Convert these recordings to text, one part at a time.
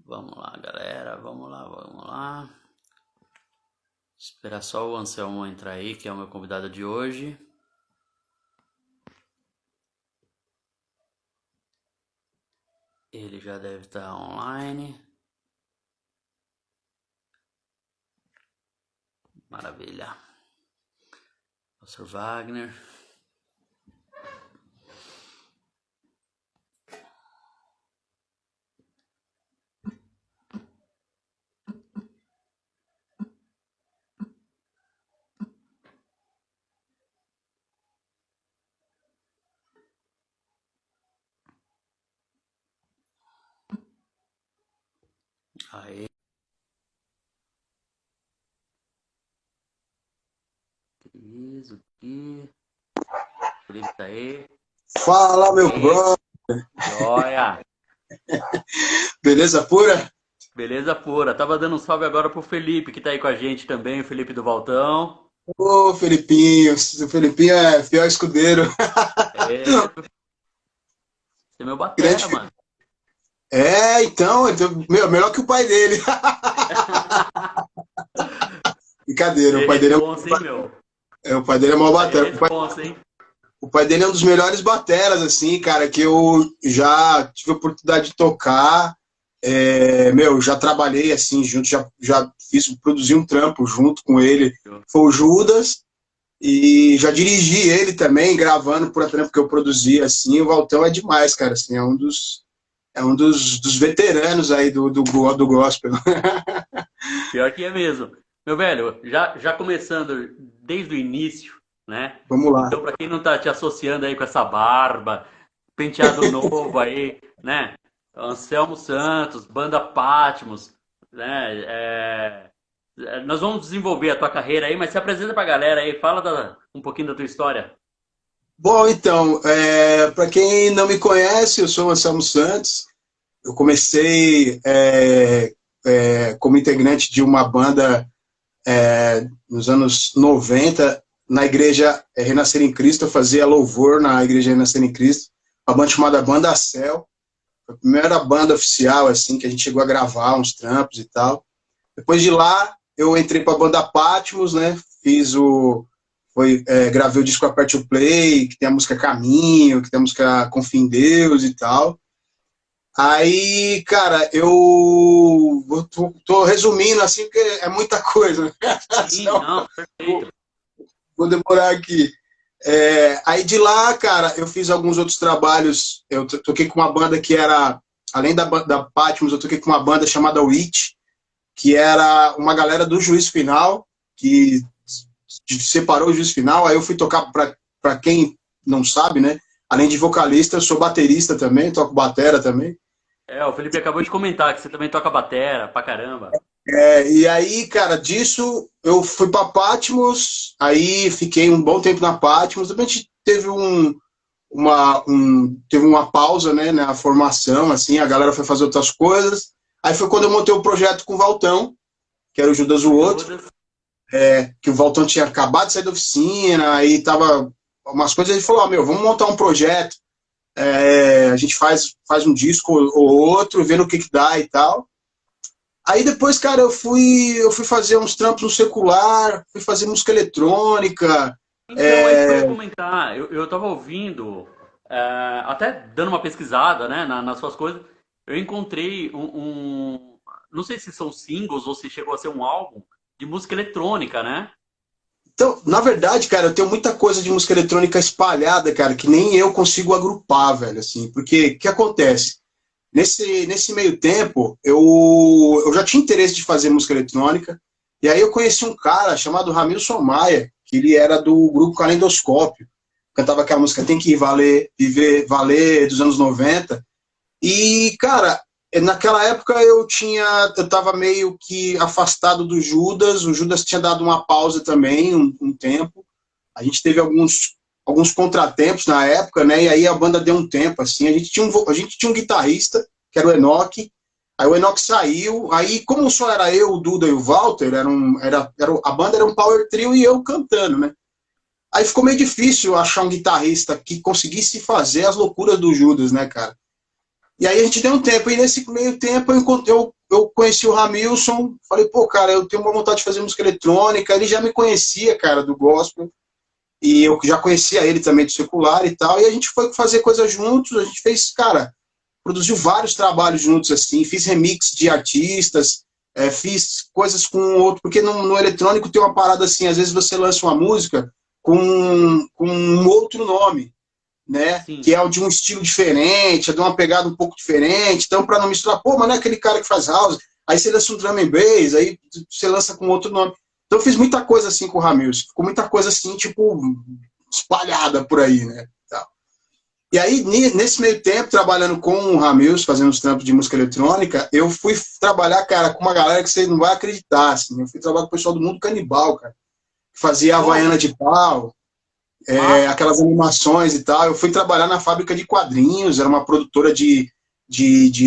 Vamos lá, galera. Vamos lá, vamos lá. Esperar só o Anselmo entrar aí, que é o meu convidado de hoje. Ele já deve estar online. Maravilha. Professor Wagner. Aí. Isso aqui. Felipe tá aí. Fala, meu bro. Joia. Beleza pura? Beleza pura. Tava dando um salve agora pro Felipe, que tá aí com a gente também, o Felipe do Valtão. Ô, Felipinho. O Felipinho é fiel escudeiro. É, você é meu batera, Grande. mano. Então, meu, melhor que o pai dele. Brincadeira, o Que pai dele responsa, hein, meu? o pai dele é mó Aí é batera. responsa, hein? O pai dele é um dos melhores bateras, assim, cara, que eu já tive a oportunidade de tocar. Já trabalhei assim junto, já produzi um trampo junto com ele. Foi o Judas. E já dirigi ele também, gravando por trampo que eu produzi, assim. O Valtão é demais, cara, assim, dos veteranos aí do gospel. Pior que é mesmo. Meu velho, já começando desde o início, né? Vamos lá. Então, pra quem não tá te associando aí com essa barba, penteado novo aí, né? Anselmo Santos, Banda Patmos, né? Nós vamos desenvolver a tua carreira aí, mas se apresenta pra galera aí, fala um pouquinho da tua história. Bom, então, para quem não me conhece, eu sou o Anselmo Santos. Eu comecei como integrante de uma banda nos anos 90 na igreja Renascer em Cristo. Eu fazia louvor na igreja Renascer em Cristo, uma banda chamada Banda Céu. Foi a primeira banda oficial, assim, que a gente chegou a gravar uns trampos e tal. Depois de lá, eu entrei para a banda Patmos, né? Gravei o disco Aperte o Play, que tem a música Caminho, que tem a música Confia em Deus e tal. Aí, cara, tô resumindo assim, porque é muita coisa, né? Sim, Senão, não, vou, perfeito. vou demorar aqui. Aí de lá, cara, eu fiz alguns outros trabalhos. Eu toquei com uma banda que era, além da Patmos, eu toquei com uma banda chamada Witch, que era uma galera do Juízo Final, que separou o Juízo Final. Aí eu fui tocar, para quem não sabe, né? Além de vocalista, eu sou baterista também, toco batera também. O Felipe acabou de comentar que você também toca batera pra caramba. E aí, cara, disso eu fui para Patmos, aí fiquei um bom tempo na Patmos. Depois a gente teve teve uma pausa, né, na formação, assim, a galera foi fazer outras coisas. Aí foi quando eu montei o projeto com o Valtão, que era o Judas o O Outro, Judas. que o Valtão tinha acabado de sair da oficina, aí tava umas coisas, ele falou, vamos montar um projeto, a gente faz um disco ou outro, vendo o que dá e tal. Aí depois, cara, eu fui fazer uns trampos no secular, fui fazer música eletrônica. Então, é isso que eu ia comentar. Eu tava ouvindo, até dando uma pesquisada, né, nas suas coisas, eu encontrei não sei se são singles ou se chegou a ser um álbum de música eletrônica, né? Então, na verdade, cara, eu tenho muita coisa de música eletrônica espalhada, cara, que nem eu consigo agrupar, velho, assim, porque o que acontece? Nesse meio tempo, eu já tinha interesse de fazer música eletrônica, e aí eu conheci um cara chamado Ramilson Maia, que ele era do grupo Calendoscópio, cantava aquela música Tem que Valer, Viver, Valer, dos anos 90. E, cara, naquela época eu tava meio que afastado do Judas, o Judas tinha dado uma pausa também, um tempo. A gente teve alguns contratempos na época, né? E aí a banda deu um tempo, assim. A gente tinha um guitarrista, que era o Enoch. Aí o Enoch saiu. Aí, como só era eu, o Duda e o Walter, a banda era um power trio e eu cantando, né? Aí ficou meio difícil achar um guitarrista que conseguisse fazer as loucuras do Judas, né, cara? E aí a gente deu um tempo, e nesse meio tempo eu conheci o Ramilson, falei, pô, cara, eu tenho uma vontade de fazer música eletrônica, ele já me conhecia, cara, do gospel, e eu já conhecia ele também do secular e tal, e a gente foi fazer coisas juntos, a gente fez, cara, produziu vários trabalhos juntos, assim, fiz remix de artistas, fiz coisas com outro, porque no eletrônico tem uma parada assim, às vezes você lança uma música com um outro nome, né? Sim. Que é o de um estilo diferente, é de uma pegada um pouco diferente, então para não misturar, pô, mas não é aquele cara que faz house, aí você lança um drum and bass, aí você lança com outro nome. Então eu fiz muita coisa assim com o Ramils, ficou muita coisa assim, tipo, espalhada por aí, né? E aí, nesse meio tempo, trabalhando com o Ramils, fazendo os trampos de música eletrônica, eu fui trabalhar, cara, com uma galera que você não vai acreditar, assim. Eu fui trabalhar com o pessoal do Mundo Canibal, cara, que fazia Havaiana de pau, aquelas animações e tal. Eu fui trabalhar na fábrica de quadrinhos, era uma produtora de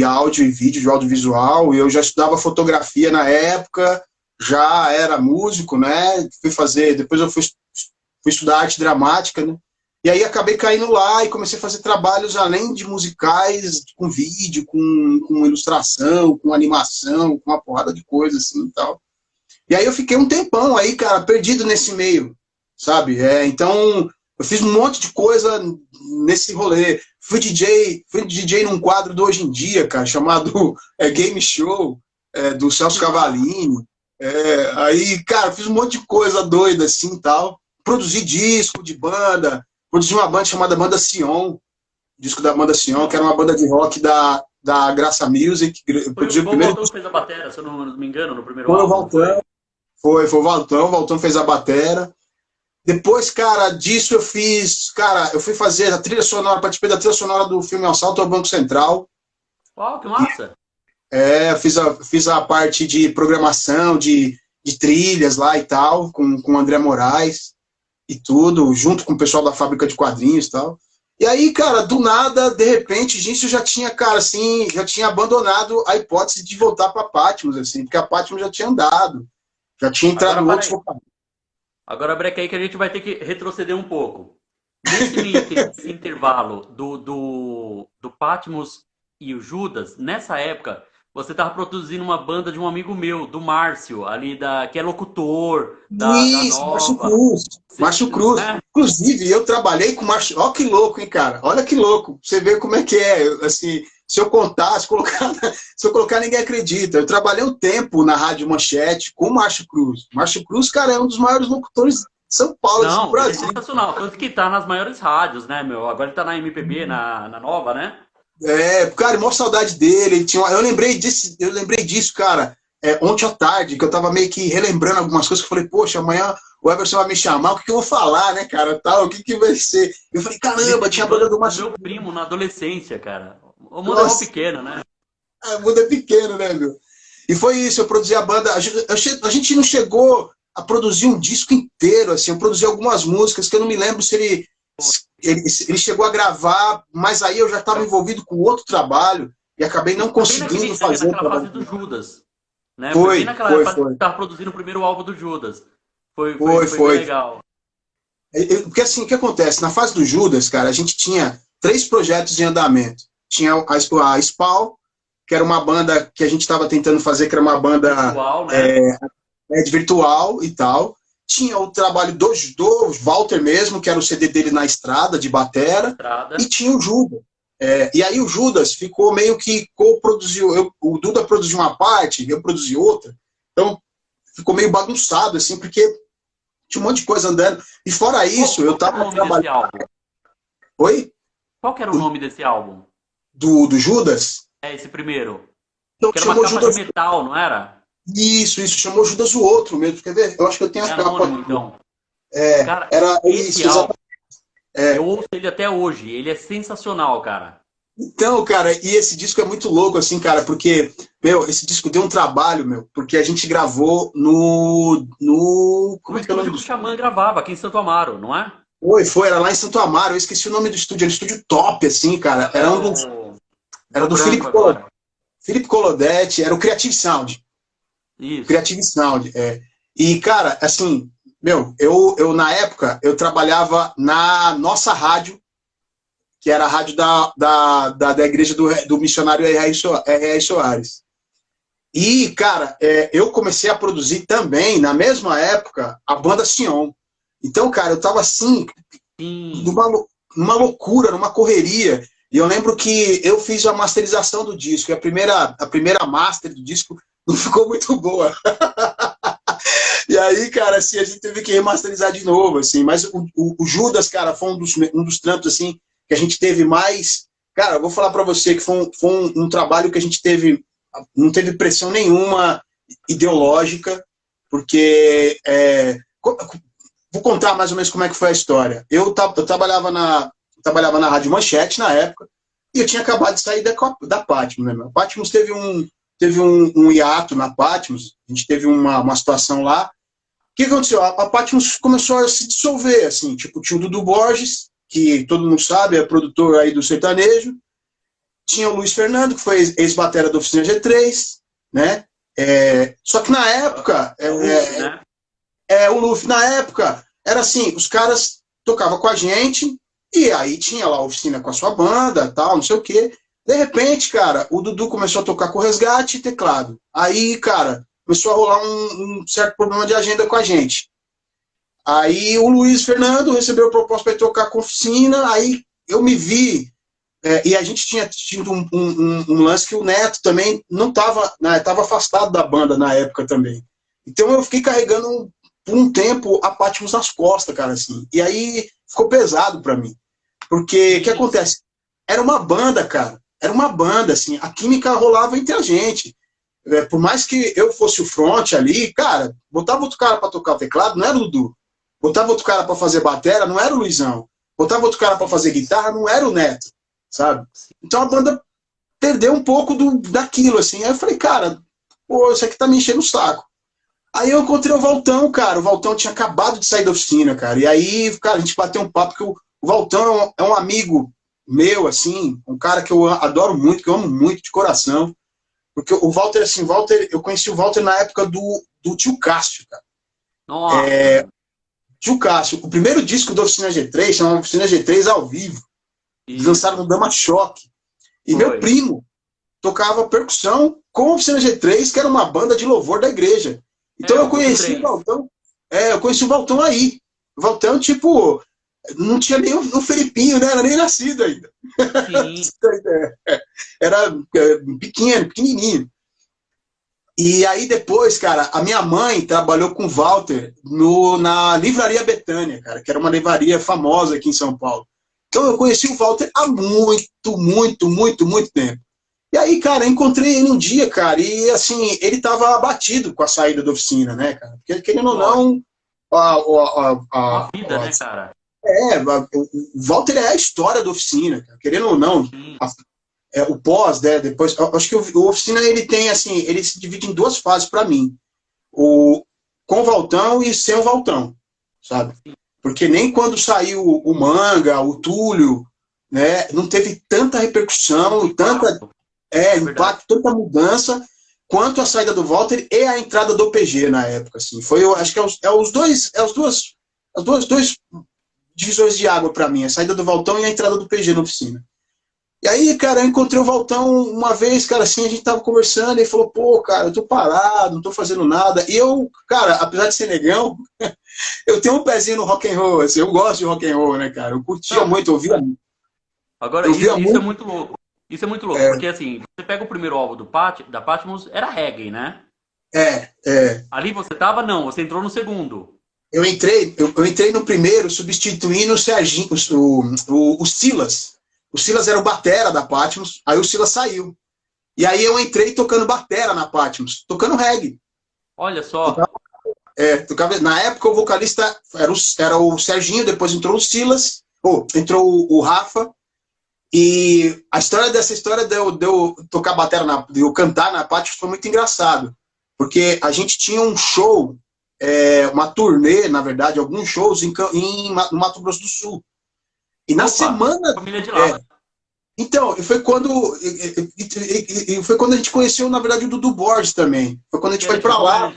áudio e vídeo, de audiovisual, e eu já estudava fotografia na época, já era músico, né? Depois eu fui estudar arte dramática, né? E aí acabei caindo lá e comecei a fazer trabalhos além de musicais, com vídeo, com ilustração, com animação, com uma porrada de coisa assim e tal. E aí eu fiquei um tempão aí, cara, perdido nesse meio, sabe? Então, eu fiz um monte de coisa nesse rolê. Fui DJ num quadro do Hoje em Dia, cara, chamado Game Show, do Celso Cavallini. Aí, cara, fiz um monte de coisa doida assim e tal. Produzi disco de banda, produzi uma banda chamada Banda Sion, disco da Banda Sion, que era uma banda de rock da Graça Music. Foi o Valtão que fez a bateria, se eu não me engano, no primeiro Foi o álbum, Valtão, foi o Valtão fez a batera. Depois, cara, disso eu fui fazer a trilha sonora, participei da trilha sonora do filme Assalto ao Banco Central. Uau, que massa! Fiz a parte de programação, de trilhas lá e tal, com o André Moraes e tudo, junto com o pessoal da fábrica de quadrinhos e tal. E aí, cara, do nada, de repente, gente, eu já tinha, cara, assim, já tinha abandonado a hipótese de voltar para Patmos, assim, porque a Patmos já tinha andado, já tinha entrado Agora, outros para aí. Agora breca aí que a gente vai ter que retroceder um pouco. Nesse intervalo do Patmos e o Judas, nessa época, você estava produzindo uma banda de um amigo meu, do Márcio, que é locutor, da Isso, Márcio Nova. Cruz. Márcio Cruz. Né? Inclusive, eu trabalhei com o Márcio. Olha que louco, hein, cara? Olha que louco. Você vê como é que é. Assim, se eu contar, se eu colocar, ninguém acredita. Eu trabalhei um tempo na Rádio Manchete com o Márcio Cruz. Márcio Cruz, cara, é um dos maiores locutores de São Paulo, do Não, ele é Brasil. sensacional. Tanto que tá nas maiores rádios, né, meu? Agora ele tá na MPB, na Nova, né? Cara, maior saudade dele. Eu lembrei disso, cara, ontem à tarde, que eu tava meio que relembrando algumas coisas, que eu falei, poxa, amanhã o Everson vai me chamar, o que eu vou falar, né, cara, tal, o que vai ser? Eu falei, caramba, tinha a banda do Márcio. Meu primo na adolescência, cara. O mundo é mó Nossa, pequeno, né? o mundo é pequeno, né, meu? E foi isso, eu produzi a banda, a gente não chegou a produzir um disco inteiro, assim, eu produzi algumas músicas que eu não me lembro se ele chegou a gravar, mas aí eu já estava envolvido com outro trabalho e acabei não conseguindo fazer. Naquela fase do Judas, né? Foi bem naquela fase que você estava produzindo o primeiro álbum do Judas. Foi bem legal. Porque assim, o que acontece? Na fase do Judas, cara, a gente tinha 3 projetos em andamento. Tinha a SPAL, que era uma banda que a gente estava tentando fazer, que era uma banda virtual, né? De virtual e tal. Tinha o trabalho do Walter mesmo, que era o CD dele na estrada, de batera. E tinha o Judas. E aí o Judas ficou meio que co-produziu. O Duda produziu uma parte, eu produzi outra. Então ficou meio bagunçado, assim, porque tinha um monte de coisa andando. E fora isso, eu tava trabalhando. Oi? Qual que era o nome desse álbum? Do Judas? Esse primeiro. Então, que era uma capa Judas... de metal, não era? Isso, chamou Judas o Outro mesmo, quer ver? Eu acho que eu tenho a capa. Anônimo, então. Cara, era esse álbum, eu ouço ele até hoje, ele é sensacional, cara. Então, cara, e esse disco é muito louco, assim, cara, porque, meu, esse disco deu um trabalho, meu, porque a gente gravou como é que é o nome do estúdio que o Xamã gravava, aqui em Santo Amaro, não é? Era lá em Santo Amaro, eu esqueci o nome do estúdio, era um estúdio top, assim, cara, era do Felipe Colodetti, era o Creative Sound. Isso. Creative Sound, E, cara, assim, meu, eu na época, eu trabalhava na nossa rádio, que era a rádio da igreja do missionário R.R. Soares. E, cara, eu comecei a produzir também, na mesma época, a banda Sion. Então, cara, eu tava assim, numa loucura, numa correria. E eu lembro que eu fiz a masterização do disco, e a primeira master do disco não ficou muito boa. E aí, cara, assim, a gente teve que remasterizar de novo, assim. Mas o Judas, cara, foi um dos trampos, assim, que a gente teve mais... Cara, eu vou falar pra você que foi um trabalho que a gente teve... Não teve pressão nenhuma ideológica, porque... vou contar mais ou menos como é que foi a história. Eu trabalhava na Rádio Manchete na época, e eu tinha acabado de sair da Patmos, né? A Patmos teve um hiato na Patmos, a gente teve uma situação lá. O que aconteceu? A Patmos começou a se dissolver, assim, tipo, tinha o Dudu Borges, que todo mundo sabe, é produtor aí do sertanejo, tinha o Luiz Fernando, que foi ex-batera da Oficina G3, né? Só que na época, o Luffy, na época, era assim, os caras tocavam com a gente, e aí tinha lá a oficina com a sua banda, tal, não sei o quê. De repente, cara, o Dudu começou a tocar com resgate e teclado. Aí, cara, começou a rolar um certo problema de agenda com a gente. Aí o Luiz Fernando recebeu a proposta para tocar com a oficina, aí eu me vi, e a gente tinha tido um lance que o Neto também não estava, né, estava afastado da banda na época também. Então eu fiquei carregando por um tempo a Patmos nas costas, cara, assim. E aí ficou pesado para mim. Porque o que acontece? Era uma banda, cara. Era uma banda, assim. A química rolava entre a gente. Por mais que eu fosse o front ali, cara, botava outro cara para tocar o teclado, não era o Dudu. Botava outro cara para fazer batera, não era o Luizão. Botava outro cara para fazer guitarra, não era o Neto, sabe? Então a banda perdeu um pouco daquilo, assim. Aí eu falei, cara, pô, isso aqui tá me enchendo o saco. Aí eu encontrei o Valtão, cara. O Valtão tinha acabado de sair da oficina, cara. E aí, cara, a gente bateu um papo, que o Valtão é um amigo meu, assim, um cara que eu adoro muito, que eu amo muito de coração. Porque o Walter, assim, eu conheci o Walter na época do Tio Cássio, cara. Nossa. Tio Cássio, o primeiro disco da Oficina G3, chama Oficina G3 ao vivo. Eles lançaram no Dama Choque. E meu primo tocava percussão com a Oficina G3, que era uma banda de louvor da igreja. Então eu conheci o Valtão. Eu conheci o Valtão aí. O Valtão, tipo, não tinha nem o Felipinho, né? Era nem nascido ainda. Era pequenininho. E aí depois, cara, a minha mãe trabalhou com o Walter na Livraria Betânia, cara, que era uma livraria famosa aqui em São Paulo. Então eu conheci o Walter há muito tempo. E aí, cara, encontrei ele um dia, cara, e assim, ele tava abatido com a saída da oficina, né, cara? Porque, querendo ou não, uma vida, né, cara? O Walter é a história da oficina, cara. Querendo ou não, o pós, né, depois, acho que o oficina, ele tem, assim, ele se divide em duas fases para mim. Com o Valtão e sem o Valtão, sabe? Porque nem quando saiu o Manga, o Túlio, né, não teve tanta repercussão, impacto, tanta mudança, quanto a saída do Walter e a entrada do PG na época, assim. Foi, eu acho que os dois divisores de água para mim, a saída do Valtão e a entrada do PG na oficina. E aí, cara, eu encontrei o Valtão uma vez, cara, assim, a gente tava conversando, e ele falou, pô, cara, eu tô parado, não tô fazendo nada. E eu, cara, apesar de ser negão, eu tenho um pezinho no rock and roll, assim, eu gosto de rock and roll, né, cara? Eu curtia muito, eu ouvia muito. Agora, isso é muito louco. Isso é muito louco, porque assim, você pega o primeiro álbum da Patmos, era reggae, né? Ali você tava, não, você entrou no segundo. Eu entrei no primeiro, substituindo o Serginho, o Silas. O Silas era o batera da Patmos, aí o Silas saiu. E aí eu entrei tocando batera na Patmos, tocando reggae. Olha só. Na época o vocalista era o Serginho, depois entrou o Silas, entrou o Rafa. E a história de eu tocar batera, de eu cantar na Patmos foi muito engraçado. Porque a gente tinha um show, uma turnê, na verdade, alguns shows no Mato Grosso do Sul. E na semana... Família de lá. Então, foi quando a gente conheceu, na verdade, o Dudu Borges também. Foi quando a gente foi pra lá,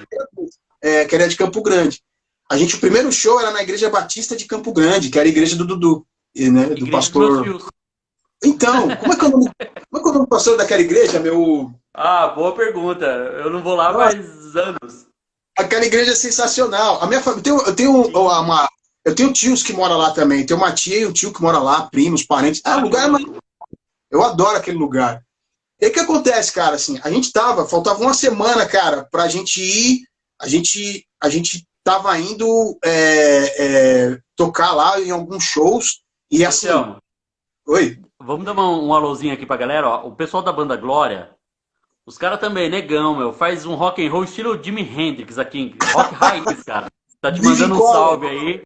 que era de Campo Grande. O primeiro show era na Igreja Batista de Campo Grande, que era a igreja do Dudu, né, do pastor... Então, como é que é o nome do pastor daquela igreja, meu? Ah, boa pergunta. Eu não vou lá Nossa, faz anos. aquela igreja é sensacional. A minha família, Sim, eu tenho tios que moram lá também. Tem uma tia e um tio que mora lá, primos, parentes. Ah, o ah, que lugar é louco. eu adoro aquele lugar. E aí o que acontece, cara? Assim, faltava uma semana, cara, pra gente ir. A gente tava indo tocar lá em alguns shows. E Ô, assim, Selmo, oi. vamos dar um alôzinho aqui pra galera, ó. O pessoal da banda Glória, os caras também, negão, meu, faz um rock and roll estilo Jimi Hendrix aqui, rock raiz, cara. Tá te Living mandando um Color. salve aí.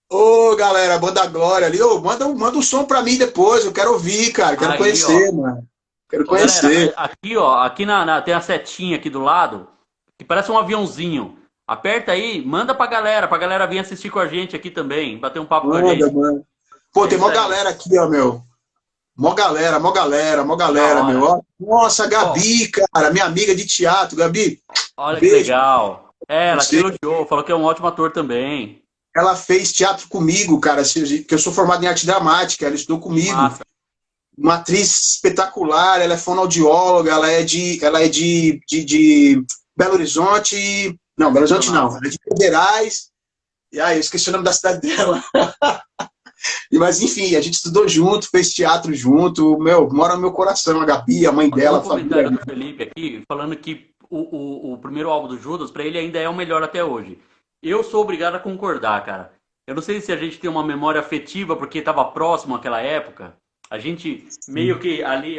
Ô, galera, banda Glória ali. Ô, manda um som pra mim depois. Eu quero ouvir, cara. Quero Aí, ó. conhecer, mano. Quero Ô, galera, conhecer. aqui, ó, aqui tem a setinha aqui do lado, que parece um aviãozinho. Aperta aí, manda pra galera vir assistir com a gente aqui também, bater um papo com a Manda, gente. mano. Pô, É tem isso mó aí, galera aqui, ó, meu. Mó da galera, meu. hora. Ó, nossa, Ó, Gabi, cara, minha amiga de teatro. Gabi, olha que beijo legal. É, pra ela te você. elogiou, falou que é um ótimo ator também. Ela fez teatro comigo, cara, assim, que eu sou formado em arte dramática. Ela estudou Que comigo. massa. Uma atriz espetacular. Ela é fonoaudióloga. Ela é de Belo Horizonte. Não, Belo Horizonte não. Sensacional. Ela é de Federais. E aí, eu esqueci o nome da cidade dela. Mas enfim, a gente estudou junto, fez teatro junto, meu, mora no meu coração, a Gabi, a mãe Ó, tem dela, um a família. comentário do Felipe aqui falando que o primeiro álbum do Judas, pra ele, ainda é o melhor até hoje. Eu sou obrigado a concordar, cara. Eu não sei se a gente tem uma memória afetiva porque estava próximo àquela época. A gente meio que ali,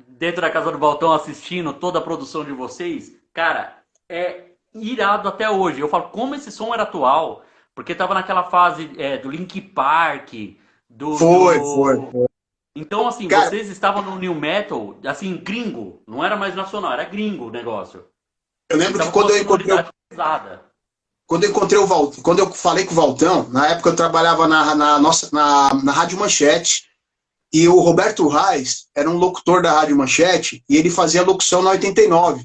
dentro da casa do Baltão, assistindo toda a produção de vocês. Cara, é irado até hoje. Eu falo, como esse som era atual? Porque tava naquela fase do Link Park, do, Foi. do então, assim, Cara, vocês estavam no New Metal, assim, gringo. Não era mais nacional, era gringo o negócio. eu Vocês lembro que estavam com quando uma eu encontrei, sonoridade pesada. quando eu encontrei o Valtão, quando eu falei com o Valtão, na época eu trabalhava na Rádio Manchete, e o Roberto Reis era um locutor da Rádio Manchete, e ele fazia locução na 89.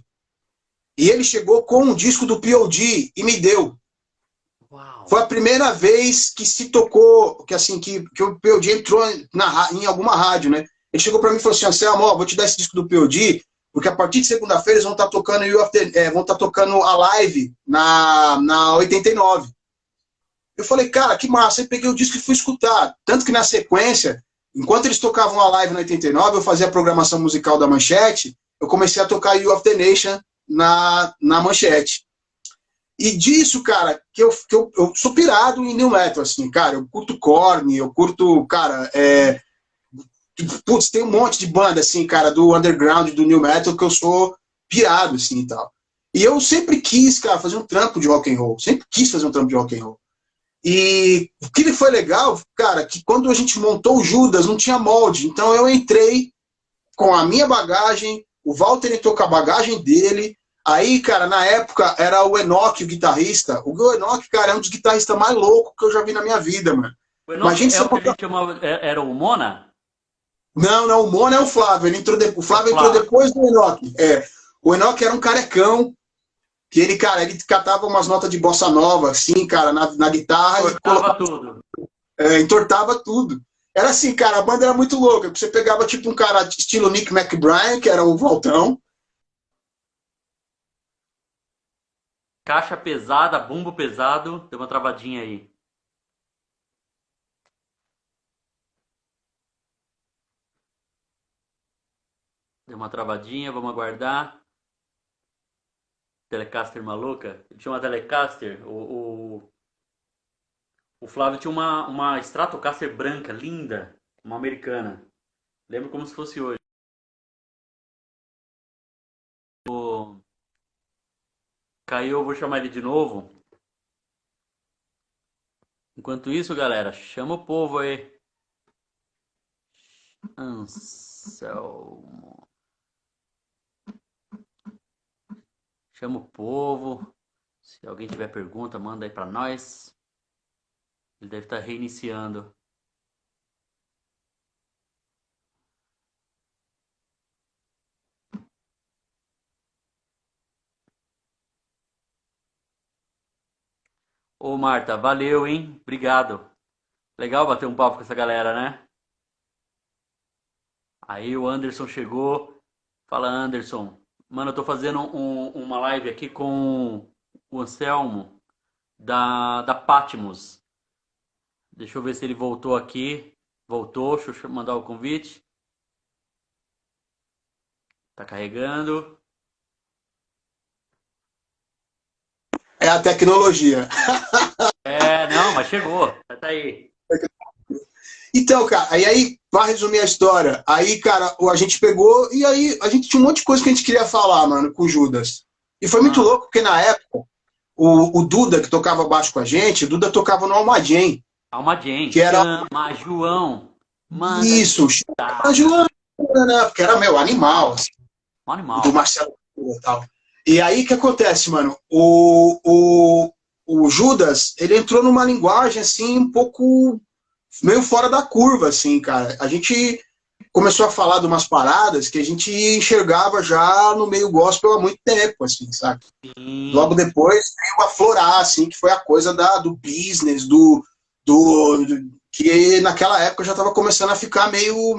E ele chegou com um disco do POD e me deu. Uau! Foi a primeira vez que se tocou, que assim, que o POD entrou em alguma rádio, né? Ele chegou para mim e falou assim: Anselmo, ó, vou te dar esse disco do POD, porque a partir de segunda-feira eles vão estar tocando vão estar tocando a live na 89. Eu falei, cara, que massa. Aí peguei o disco e fui escutar. Tanto que na sequência, enquanto eles tocavam a live na 89, eu fazia a programação musical da Manchete, eu comecei a tocar You of the Nation na Manchete. E disso, cara, eu sou pirado em New Metal, assim, cara, eu curto Korn, eu curto, cara, putz, tem um monte de banda, assim, cara, do underground, do New Metal, que eu sou pirado, assim, e tal. E eu sempre quis, cara, fazer um trampo de rock and roll, sempre quis fazer um trampo de rock and roll. E o que foi legal, cara, que quando a gente montou o Judas, não tinha molde, então eu entrei com a minha bagagem, o Walter entrou com a bagagem dele. Aí, cara, na época era o Enoch, o guitarrista. O Enoch, cara, é um dos guitarristas mais loucos que eu já vi na minha vida, mano. O Enoch Imagina é você o que a montar. gente chamava, era o Mona? Não, não, o Mono é o Flávio. O É o Flávio entrou Flávio. depois do Enoch. É. O Enoch era um carecão, que ele, cara, ele catava umas notas de bossa nova, assim, cara, na guitarra e Cortava tudo. entortava tudo. Era assim, cara, a banda era muito louca. Você pegava tipo um cara estilo Nick McBride, que era o Valtão. Caixa pesada, bumbo pesado. Deu uma travadinha aí. Deu uma travadinha, vamos aguardar. Telecaster maluca. Ele tinha uma Telecaster. O Flávio tinha uma Stratocaster branca, linda. Uma americana. Lembro como se fosse hoje. Caiu, eu vou chamar ele de novo. Enquanto isso, galera, chama o povo aí. Anselmo. Chama o povo. Se alguém tiver pergunta, manda aí pra nós. Ele deve estar reiniciando. Ô, Marta, valeu, hein? Obrigado. Legal bater um papo com essa galera, né? Aí o Anderson chegou. Fala, Anderson. Mano, eu tô fazendo uma live aqui com o Anselmo da Patmos. Deixa eu ver se ele voltou aqui. Voltou, deixa eu mandar o convite. Tá carregando. É a tecnologia. É, não, mas chegou. Tá aí. Então, cara, aí para resumir a história, aí, cara, a gente pegou e aí a gente tinha um monte de coisa que a gente queria falar, mano, com o Judas. E foi muito Ah, louco, porque na época, o Duda, que tocava baixo com a gente, o Duda tocava no Almaden, Alma Jane, que era chama João. Manda isso, guitarra. porque era meu animal, assim, Um do animal. Marcelo e tal. E aí o que acontece, mano? O Judas, ele entrou numa linguagem assim um pouco meio fora da curva, assim, cara. A gente começou a falar de umas paradas que a gente enxergava já no meio gospel há muito tempo, assim, sabe? Logo Sim. depois veio aflorar, assim, que foi a coisa do business, que naquela época já estava começando a ficar meio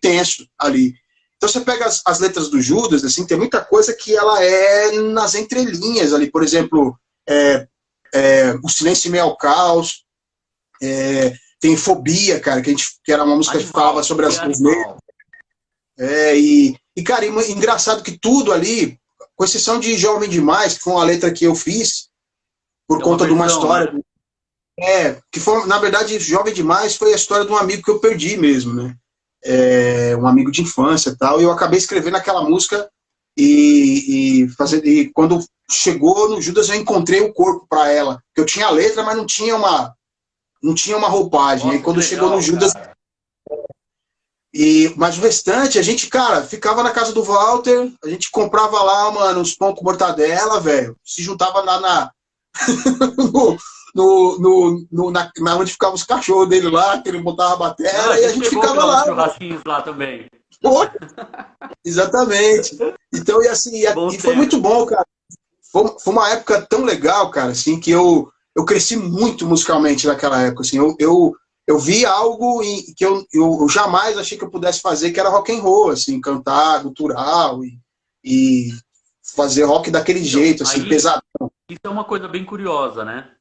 tenso ali. Então você pega as letras do Judas, assim, tem muita coisa que ela é nas entrelinhas ali, por exemplo, é, o Silêncio em Meio ao Caos, tem Fobia, cara, que era uma música que falava Animal. sobre Foi as leis. animal. Cara, engraçado que tudo ali, com exceção de Jovem Demais, que foi uma letra que eu fiz por É uma conta de uma versão, história. né? Que foi, na verdade, Jovem Demais foi a história de um amigo que eu perdi mesmo, né? Um amigo de infância e tal. E eu acabei escrevendo aquela música e quando chegou no Judas eu encontrei o corpo para ela. Eu tinha a letra, mas não tinha uma roupagem. Aí Nossa, que quando chegou no legal, Judas, cara. mas o restante, a gente, cara, ficava na casa do Walter, a gente comprava lá, mano, uns pão com mortadela, velho. Se juntava no, na onde ficavam os cachorros dele lá, que ele botava a Não, a batera, e a gente gente chegou a ficava pegar uns lá. churrasquinhos lá também. Pô, exatamente. Então, e assim, Bons e foi tempos. muito bom, cara. Foi uma época tão legal, cara, assim, que eu cresci muito musicalmente naquela época, assim. Eu vi algo que eu jamais achei que eu pudesse fazer, que era rock and roll, assim, cantar, gutural e fazer rock daquele Então, jeito, assim, aí, pesado. isso é uma coisa bem curiosa, né?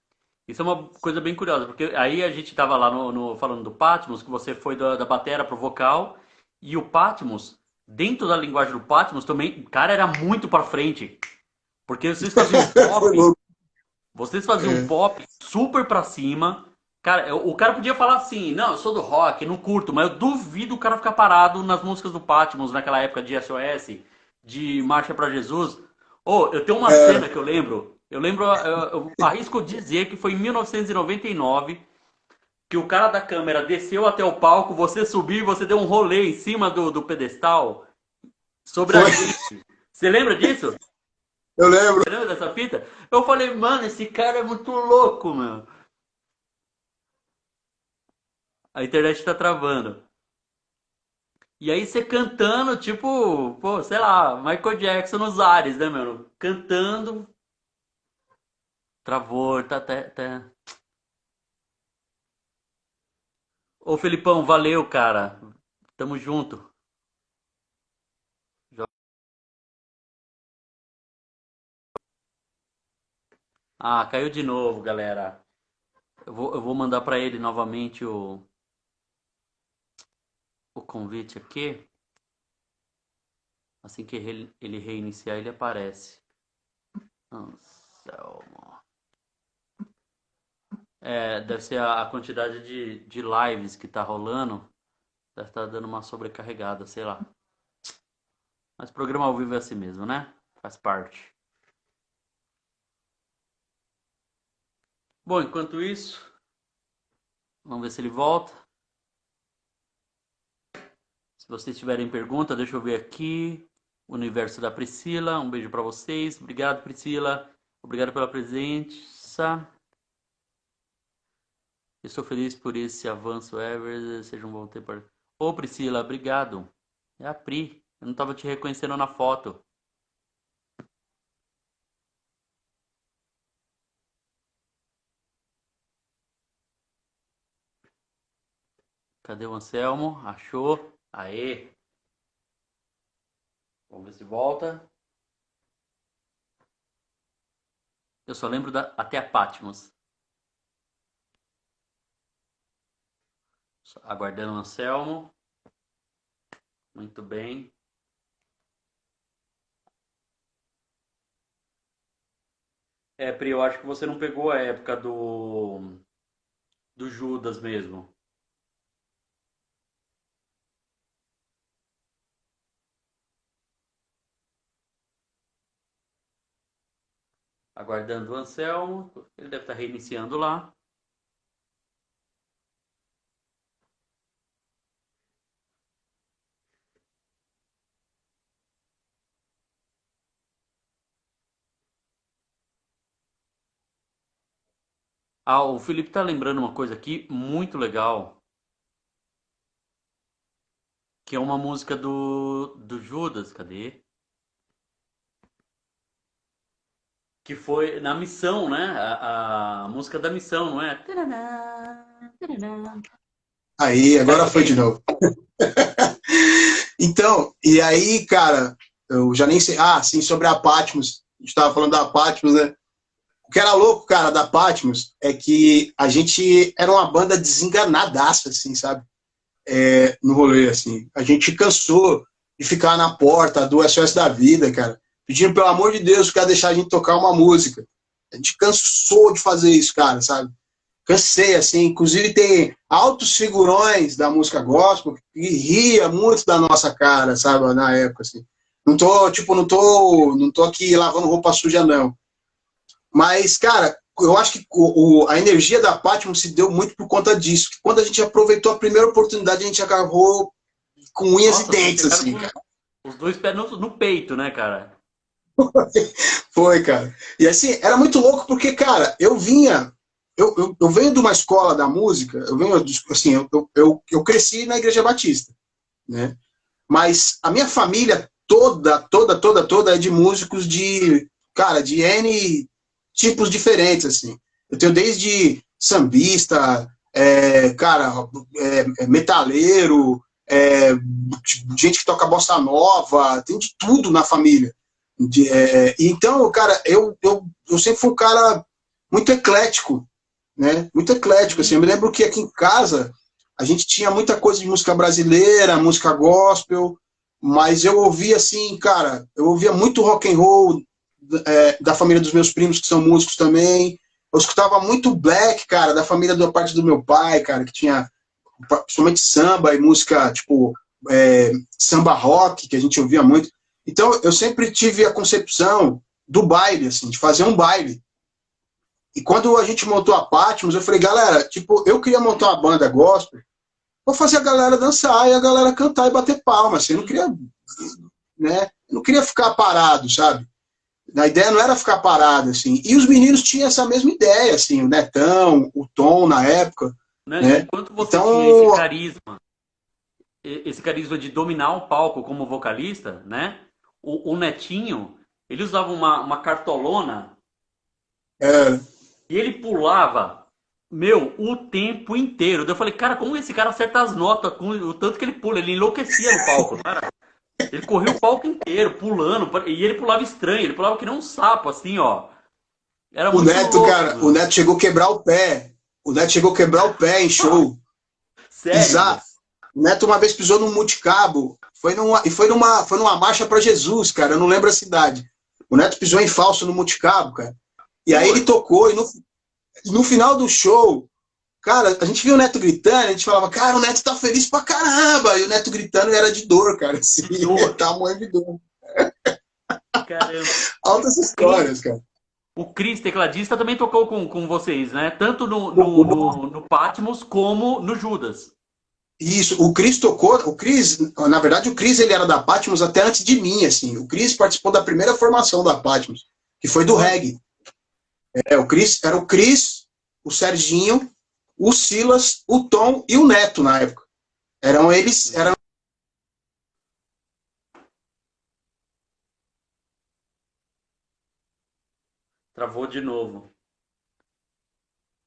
Isso é uma coisa bem curiosa, porque aí a gente tava lá falando do Patmos, que você foi da batera pro vocal, e o Patmos, dentro da linguagem do Patmos também, cara, era muito pra frente. Porque Foi louco. vocês faziam É. pop super pra cima. Cara, o cara podia falar assim, não, eu sou do rock, não curto, mas eu duvido o cara ficar parado nas músicas do Patmos naquela época de SOS, de Marcha pra Jesus. Oh, eu tenho uma Era. cena que eu lembro, eu arrisco dizer que foi em 1999 que o cara da câmera desceu até o palco, você subiu e você deu um rolê em cima do pedestal sobre a Foi. gente. Você lembra disso? Eu lembro. Você lembra dessa fita? Eu falei, mano, esse cara é muito louco, meu. A internet tá travando. E aí você cantando, tipo, pô, sei lá, Michael Jackson nos ares, né, meu? Cantando. Travou, tá. Ô, Felipão, valeu, cara. Tamo junto. Ah, caiu de novo, galera. Eu vou mandar pra ele novamente o convite aqui. Assim que ele reiniciar, ele aparece. Anselmo. É, deve ser a quantidade de lives que tá rolando. Deve estar dando uma sobrecarregada, sei lá. Mas programa ao vivo é assim mesmo, né? Faz parte. Bom, enquanto isso, vamos ver se ele volta. Se vocês tiverem pergunta, deixa eu ver aqui. Universo da Priscila, um beijo para vocês. Obrigado, Priscila. Obrigado pela presença. Estou feliz por esse avanço ever. Seja um bom tempo. Ô, Priscila, obrigado. É a Pri. Eu não estava te reconhecendo na foto. Cadê o Anselmo? Achou? Aê. Vamos ver se volta. Eu só lembro até a Patmos. Aguardando o Anselmo. Muito bem. Pri, eu acho que você não pegou a época do Judas mesmo. Aguardando o Anselmo. Ele deve estar reiniciando lá. Ah, o Felipe tá lembrando uma coisa aqui muito legal, que é uma música do Judas, cadê? Que foi na missão, né? A música da missão, não é? Taraná, taraná. Aí, agora foi de Cadê? novo. Então, e aí, cara, eu já nem sei. Ah, sim, sobre a Patmos. A gente tava falando da Patmos, né? O que era louco, cara, da Patmos é que a gente era uma banda desenganadaça, assim, sabe? No rolê, assim. A gente cansou de ficar na porta do SOS da Vida, cara, pedindo, pelo amor de Deus, o cara deixar a gente tocar uma música. A gente cansou de fazer isso, cara, sabe? Cansei, assim. Inclusive, tem altos figurões da música gospel que ria muito da nossa cara, sabe? Na época, assim. Não tô, tipo, não tô aqui lavando roupa suja, não. Mas, cara, eu acho que a energia da Patmos se deu muito por conta disso. Que quando a gente aproveitou a primeira oportunidade, a gente acabou com unhas e Nossa, vocês dentes, chegaram assim, com cara. os dois pés no peito, né, cara? Foi, cara. E assim, era muito louco porque, cara, eu venho de uma escola da música, eu venho, assim, eu cresci na Igreja Batista, né? Mas a minha família toda é de músicos de, cara, de N tipos diferentes, assim. Eu tenho desde sambista, cara, metaleiro, gente que toca bossa nova, tem de tudo na família. Então, cara, eu sempre fui um cara muito eclético, né? Muito eclético, assim. Eu me lembro que aqui em casa a gente tinha muita coisa de música brasileira, música gospel, mas eu ouvia assim, cara, eu ouvia muito rock and roll da família dos meus primos que são músicos também. Eu escutava muito black, cara, da família da parte do meu pai, cara, que tinha principalmente samba e música tipo samba rock, que a gente ouvia muito. Então eu sempre tive a concepção do baile, assim, de fazer um baile. E quando a gente montou a Patmos, eu falei, galera, tipo, eu queria montar uma banda gospel, vou fazer a galera dançar e a galera cantar e bater palma, assim, eu não queria, né, eu não queria ficar parado, sabe? A ideia não era ficar parado, assim. E os meninos tinham essa mesma ideia, assim, o Netão, o Tom na época, Né? né? Enquanto você tinha Então, esse carisma de dominar o palco como vocalista, né? O Netinho, ele usava uma cartolona é, e ele pulava, meu, o tempo inteiro. Daí eu falei, cara, como esse cara acerta as notas com o tanto que ele pula? Ele enlouquecia no palco, não era? Ele corria o palco inteiro, pulando, e ele pulava estranho, ele pulava que nem um sapo, assim, ó. Era o muito Neto, louco, cara, o meu. Neto chegou a quebrar o pé. O Neto chegou a quebrar o pé em show. Sério, velho. Exato. O Neto uma vez pisou num multicabo. Foi numa marcha para Jesus, cara. Eu não lembro a cidade. O Neto pisou em falso no multicabo, cara. E aí ele Putz, tocou, e no final do show, cara, a gente viu o Neto gritando, a gente falava, cara, o Neto tá feliz pra caramba. E o Neto gritando era de dor, cara. Assim, de dor. tá morrendo de dor. Caramba. Altas O Cris, histórias, cara. o Cris, tecladista, também tocou com vocês, né? Tanto no Patmos como no Judas. Isso, o Cris tocou, o Cris, na verdade o Cris ele era da Patmos até antes de mim, assim, o Cris participou da primeira formação da Patmos, que foi do Olha, reggae. O Cris, era o Cris, o Serginho, o Silas, o Tom e o Neto na época. Eram eles, eram travou de novo.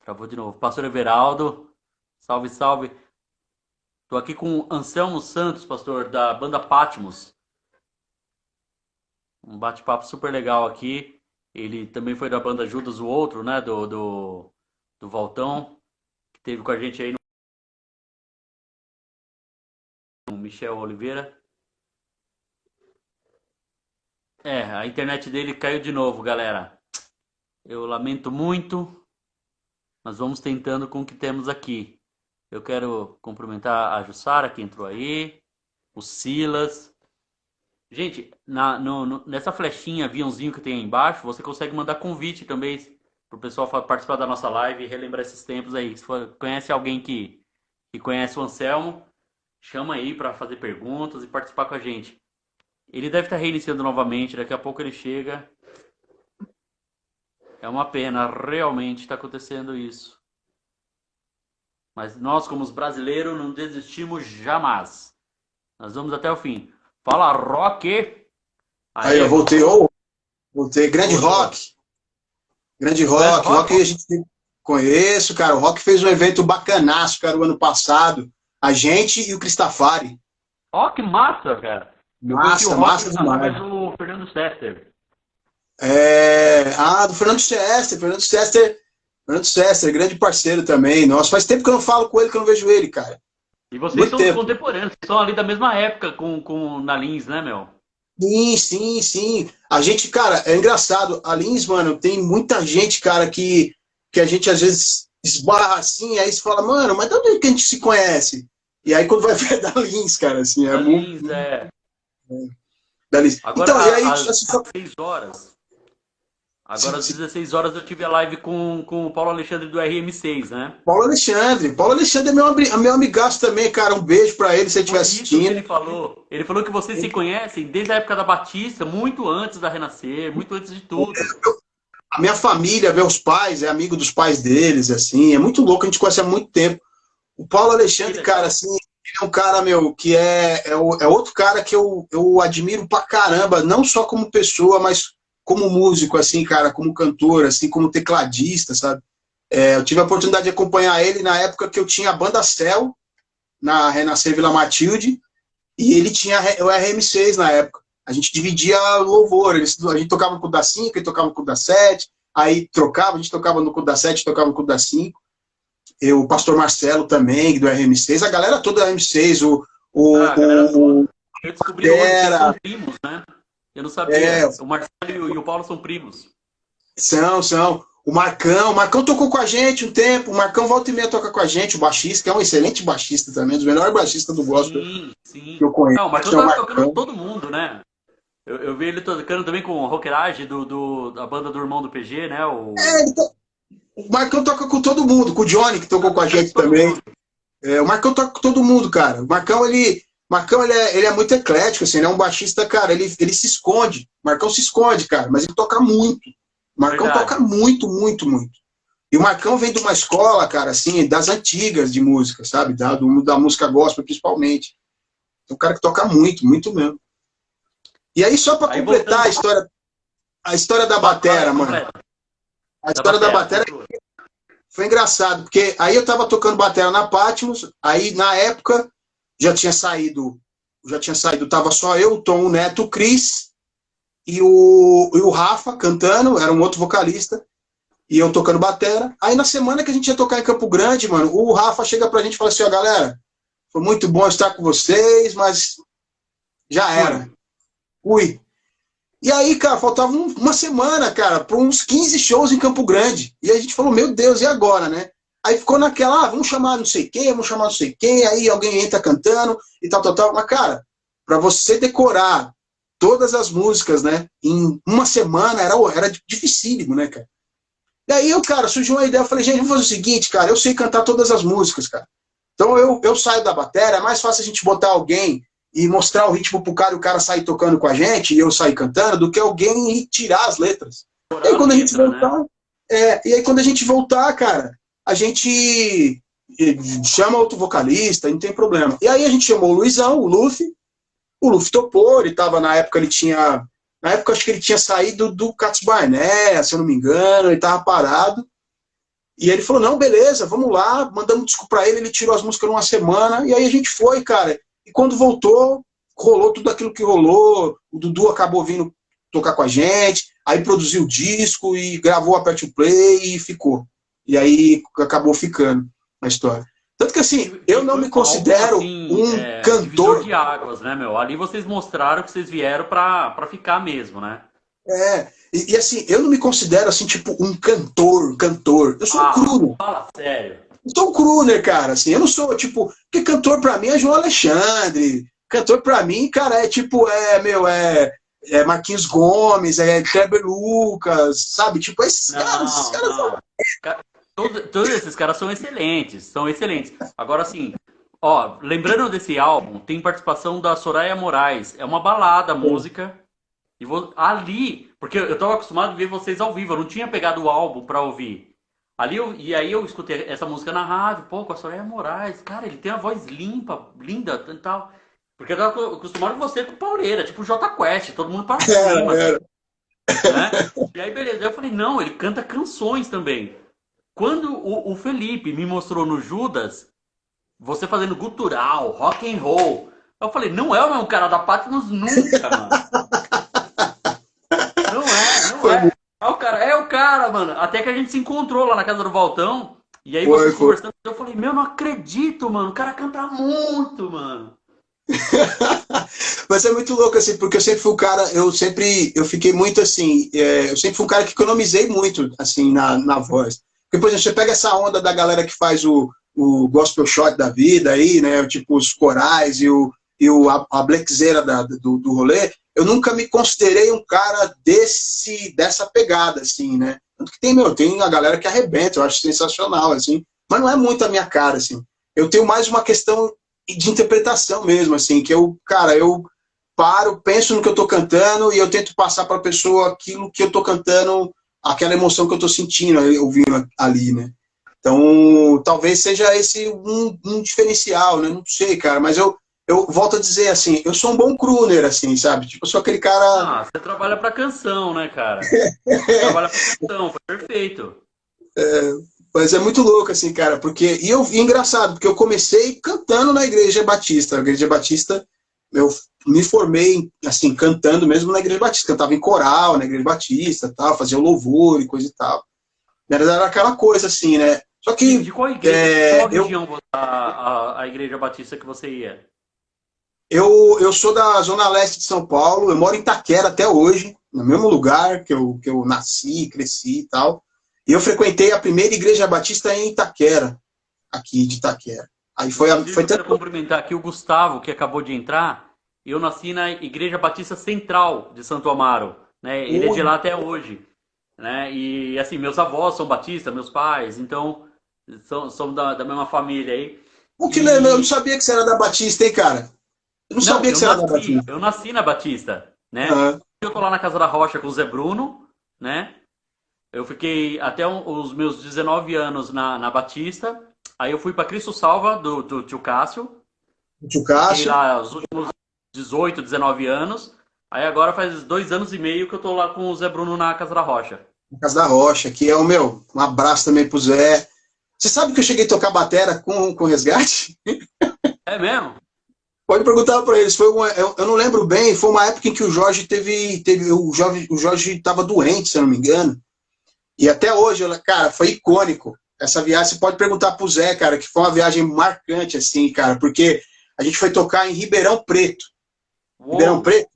Travou de novo. Pastor Everaldo, salve, salve. Tô aqui com o Anselmo Santos, pastor, da banda Patmos. Um bate-papo super legal aqui. Ele também foi da banda Judas, o outro, né? Do Valtão, que teve com a gente aí no Michel Oliveira. É, a internet dele caiu de novo, galera. Eu lamento muito, mas vamos tentando com o que temos aqui. Eu quero cumprimentar a Jussara, que entrou aí, o Silas. Gente, nessa flechinha, aviãozinho que tem aí embaixo, você consegue mandar convite também para o pessoal participar da nossa live e relembrar esses tempos aí. Se conhece alguém que conhece o Anselmo, chama aí para fazer perguntas e participar com a gente. Ele deve estar reiniciando novamente, daqui a pouco ele chega. É uma pena, realmente está acontecendo isso. Mas nós, como os brasileiros, não desistimos jamais. Nós vamos até o fim. Fala, Rock! Aí eu Aê, voltei, voltei. Grande voltou. Rock. Grande Conhece o Rock. Rock? Rock a gente conheço, cara. O Rock fez um evento bacanaço, cara, o ano passado. A gente e o Cristafari. Ó, que massa, cara. Eu conheci o Massa, Rock massa demais. através do Fernando Sester. Do Fernando Chester. Fernando Chester, grande parceiro também. Nossa, faz tempo que eu não falo com ele, que eu não vejo ele, cara. E vocês Muito são tempo. contemporâneos, vocês são ali da mesma época com na Lins, né, meu? Sim, sim, sim. A gente, cara, é engraçado. A Lins, mano, tem muita gente, cara, que a gente às vezes esbarra assim, aí você fala, mano, mas de onde é que a gente se conhece? E aí quando vai ver é da Lins, cara, assim, é Da muito Lins, é. da Lins. Agora, Então, e aí, às assim, 16 horas. Agora, às 16 horas, eu tive a live com o Paulo Alexandre do RM6, né? Paulo Alexandre é meu amigaço também, cara. Um beijo pra ele se ele estiver Foi isso que assistindo. ele falou. Ele falou que vocês se conhecem desde a época da Batista, muito antes da Renascer, muito antes de tudo. A minha família, meus pais, é amigo dos pais deles, assim, é muito louco, a gente conhece há muito tempo. O Paulo Que Alexandre, cara, legal. assim, ele é um cara, meu, que é outro cara que eu admiro pra caramba, não só como pessoa, mas como músico, assim, cara, como cantor, assim, como tecladista, sabe? Eu tive a oportunidade de acompanhar ele na época que eu tinha a banda Cell, na Renascer Vila Matilde, e ele tinha o RM6 na época. A gente dividia louvor, a gente tocava no culto da 5, ele tocava no culto da 7, aí trocava, a gente tocava no culto da 7, tocava no culto da 5. O pastor Marcelo também, do RM6, a galera toda do RM6, Ah, a galera o toda. Eu descobri hoje que eles são Batera, primos, né? Eu não é, sabia. O Marcelo e o Paulo são primos. são. O Marcão tocou com a gente um tempo, o Marcão volta e meia toca com a gente, o baixista, que é um excelente baixista também, um dos melhores baixistas do gospel Sim, sim. que eu conheço, Ah, o Marcão é o tá tocando com Marcão. todo mundo, né? Eu vi ele tocando também com o Rockerage da banda do irmão do PG, né? É, o Marcão toca com todo mundo, com o Johnny, que tocou com a gente Todo também. mundo. O Marcão toca com todo mundo, cara. O Marcão ele é muito eclético, assim, ele é um baixista, cara, ele se esconde. O Marcão se esconde, cara, mas ele toca muito. O Marcão toca Verdade. muito, muito, muito. E o Marcão vem de uma escola, cara, assim, das antigas de música, sabe? Da música gospel, principalmente. É um cara que toca muito, muito mesmo. E aí, só para Aí completar voltando. a história da Fala aí, batera, mano. completa. A Da história da batera, batera continua. foi engraçado, porque aí eu tava tocando batera na Patmos, aí na época já tinha saído, tava só eu, o Tom, o Neto, o Cris e o Rafa cantando, era um outro vocalista, e eu tocando batera. Aí na semana que a gente ia tocar em Campo Grande, mano, o Rafa chega pra gente e fala assim, ó, galera, foi muito bom estar com vocês, mas já era. Fui. Fui. E aí, cara, faltava uma semana, cara, para uns 15 shows em Campo Grande. E a gente falou, meu Deus, e agora, né? Aí ficou naquela, vamos chamar não sei quem, vamos chamar não sei quem, aí alguém entra cantando e tal, tal, tal. Mas, cara, para você decorar todas as músicas, né, em uma semana, era dificílimo, né, cara? E aí, cara, surgiu uma ideia, eu falei, gente, vamos fazer o seguinte, cara, eu sei cantar todas as músicas, cara. Então eu saio da bateria, é mais fácil a gente botar alguém e mostrar o ritmo pro cara e o cara sair tocando com a gente e eu sair cantando, do que alguém ir tirar as letras. E aí Orar a quando a gente letra, né? voltar, cara, a gente chama outro vocalista, não tem problema. E aí a gente chamou o Luizão, o Luffy topou, ele tava, na época ele tinha, na época acho que ele tinha saído do Cats Barnea, se eu não me engano, ele tava parado. E ele falou, não, beleza, vamos lá, mandamos disco pra ele, ele tirou as músicas numa semana, e aí a gente foi, cara. E quando voltou, rolou tudo aquilo que rolou, o Dudu acabou vindo tocar com a gente, aí produziu o disco e gravou Aperte o Play e ficou. E aí acabou ficando a história. Tanto que assim, eu não me considero um divisor cantor. de águas, né, meu? Ali vocês mostraram que vocês vieram pra ficar mesmo, né? E assim, eu não me considero assim, tipo, um cantor. Eu sou um crooner. Fala sério. Eu sou um crooner, cara, assim, eu não sou, tipo, porque cantor pra mim é João Alexandre. Cantor pra mim, cara, é tipo, é Marquinhos Gomes, é Kleber Lucas, sabe? Tipo, esses caras são. Todos esses caras são excelentes, são excelentes. Agora, assim, ó, lembrando desse álbum, tem participação da Soraya Moraes. É uma balada a música. E ali, porque eu tava acostumado a ver vocês ao vivo, eu não tinha pegado o álbum pra ouvir. E aí eu escutei essa música na rádio, pô, com a Soraya Moraes, cara, ele tem a voz limpa, linda e tal. Porque eu tava acostumado com você com o Pauleira, tipo o Jota Quest, todo mundo para cima, né? E aí, beleza, eu falei, não, ele canta canções também. Quando o Felipe me mostrou no Judas, você fazendo gutural, rock and roll, eu falei, não é o mesmo cara da Patmos nunca, mano. Não é. É o cara, mano. Até que a gente se encontrou lá na casa do Valtão. E aí vocês conversando, eu falei, meu, não acredito, mano. O cara canta muito, mano. Mas é muito louco, assim, porque eu sempre fui o cara, eu fiquei muito assim, eu sempre fui um cara que economizei muito, assim, na voz. Porque, por exemplo, você pega essa onda da galera que faz o gospel shot da vida aí, né, tipo os corais a blackzeira do rolê, eu nunca me considerei um cara dessa pegada, assim, né. Tanto que tem a galera que arrebenta, eu acho sensacional, assim, mas não é muito a minha cara, assim. Eu tenho mais uma questão de interpretação mesmo, assim, que eu paro, penso no que eu tô cantando e eu tento passar para a pessoa aquilo que eu tô cantando, aquela emoção que eu tô sentindo, ouvindo ali, né. Então, talvez seja esse um diferencial, né, não sei, cara, mas eu volto a dizer, assim, eu sou um bom crooner, assim, sabe, tipo, eu sou aquele cara... Você trabalha pra canção, né, cara? Você trabalha pra canção, foi perfeito. Mas é muito louco, assim, cara, porque... E engraçado, porque eu comecei cantando na Igreja Batista. A Igreja Batista, eu me formei, assim, cantando mesmo na Igreja Batista. Cantava em coral na Igreja Batista, tal, fazia louvor e coisa e tal. Era aquela coisa, assim, né? Só que... De qual igreja, qual região a Igreja Batista que você ia? Eu sou da Zona Leste de São Paulo, eu moro em Itaquera até hoje, no mesmo lugar que eu nasci, cresci e tal. E eu frequentei a primeira Igreja Batista em Itaquera, aqui de Itaquera. Aí eu quero cumprimentar aqui o Gustavo, que acabou de entrar. Eu nasci na Igreja Batista Central de Santo Amaro, né? Ele é de lá até hoje, né? E assim, meus avós são batistas, meus pais, então são da mesma família aí. Eu não sabia que você era da Batista, hein, cara? Eu não sabia que você era da Batista. Eu nasci na Batista, né? Uhum. Eu tô lá na Casa da Rocha com o Zé Bruno, né? Eu fiquei até os meus 19 anos na Batista. Aí eu fui para Cristo Salva, do tio Cássio. Tio Cássio. Fiquei lá os últimos 18, 19 anos. Aí agora faz 2 anos e meio que eu tô lá com o Zé Bruno na Casa da Rocha. Na Casa da Rocha, que é um abraço também pro Zé. Você sabe que eu cheguei a tocar batera com Resgate? É mesmo? Pode perguntar para eles. Eu não lembro bem, foi uma época em que o Jorge o Jorge estava doente, se eu não me engano. E até hoje, cara, foi icônico. Essa viagem, você pode perguntar pro Zé, cara, que foi uma viagem marcante, assim, cara, porque a gente foi tocar em Ribeirão Preto. Uou. Ribeirão Preto?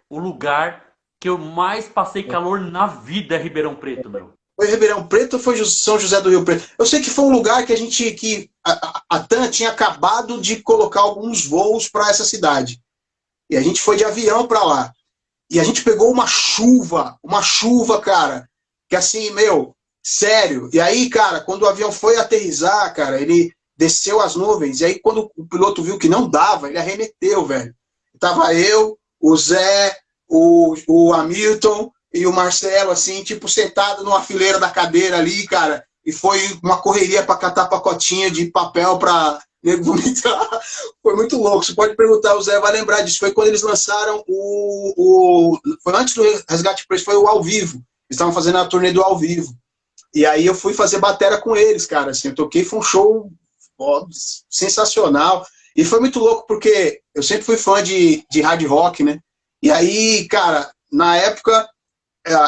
O lugar que eu mais passei calor na vida é Ribeirão Preto, meu. Foi Ribeirão Preto ou foi São José do Rio Preto? Eu sei que foi um lugar que a TAM tinha acabado de colocar alguns voos para essa cidade. E a gente foi de avião para lá. E a gente pegou uma chuva, cara, que assim, sério. E aí, cara, quando o avião foi aterrissar, cara, ele desceu as nuvens. E aí, quando o piloto viu que não dava, ele arremeteu, velho. Tava eu, o Zé, o Hamilton e o Marcelo, assim, tipo, sentado numa fileira da cadeira ali, cara. E foi uma correria para catar pacotinha de papel para vomitar. Foi muito louco. Você pode perguntar, o Zé vai lembrar disso. Foi quando eles lançaram foi antes do Resgate Preço, foi o ao vivo. Eles estavam fazendo a turnê do ao vivo. E aí eu fui fazer batera com eles, cara, assim, eu toquei, foi um show ó, sensacional. E foi muito louco porque eu sempre fui fã de hard rock, né? E aí, cara, na época,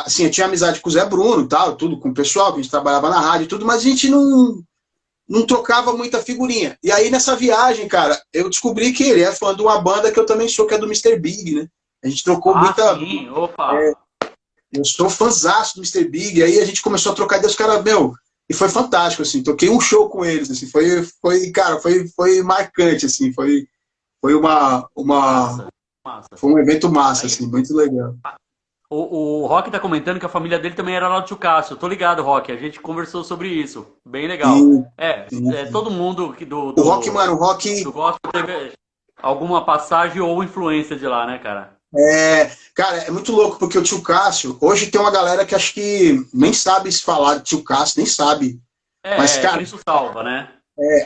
assim, eu tinha amizade com o Zé Bruno e tal, tudo com o pessoal, que a gente trabalhava na rádio e tudo, mas a gente não trocava muita figurinha. E aí, nessa viagem, cara, eu descobri que ele é fã de uma banda que eu também sou, que é do Mr. Big, né? A gente trocou Ah, muita... sim, opa! Eu sou fãzaço do Mr. Big, aí a gente começou a trocar ideia, os caras, meu, e foi fantástico, assim, toquei um show com eles, assim, cara, foi marcante, assim, foi Massa, massa. foi um evento massa, Aí, assim, muito legal. o Rock tá comentando que a família dele também era lá do Tio Cássio. Tô ligado, Rock, a gente conversou sobre isso. Bem legal. Sim, Todo mundo o Rock, mano, o do Rock, gospel teve alguma passagem ou influência de lá, né, cara? cara, é muito louco, porque o Tio Cássio, hoje tem uma galera que acho que nem sabe se falar de Tio Cássio, nem sabe, mas, cara, Cristo salva, né?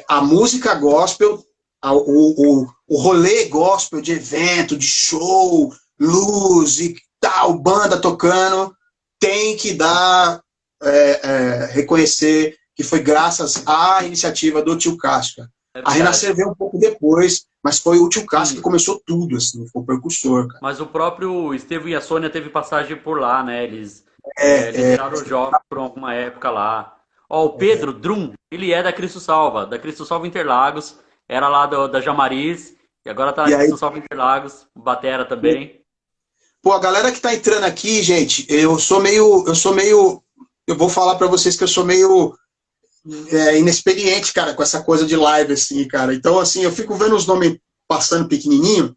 a música gospel, o rolê gospel de evento, de show, luz e tal, banda tocando, tem que dar, reconhecer que foi graças à iniciativa do Tio Cássio, cara. É A Renascer verdade. veio um pouco depois, mas foi o Tio Cássio que Sim. começou tudo, assim, foi o percussor, cara. Mas o próprio Estevão e a Sônia teve passagem por lá, né? Eles É, é, lideraram os jogos por alguma época lá. Ó, o Pedro Drum, ele é da Cristo Salva Interlagos, era lá da Jamariz, e agora tá na e aí, Cristo Salva Interlagos, Batera também. pô, a galera que tá entrando aqui, gente, eu vou falar pra vocês que eu sou meio inexperiente, cara, com essa coisa de live, assim, cara. Então, assim, eu fico vendo os nomes passando pequenininho,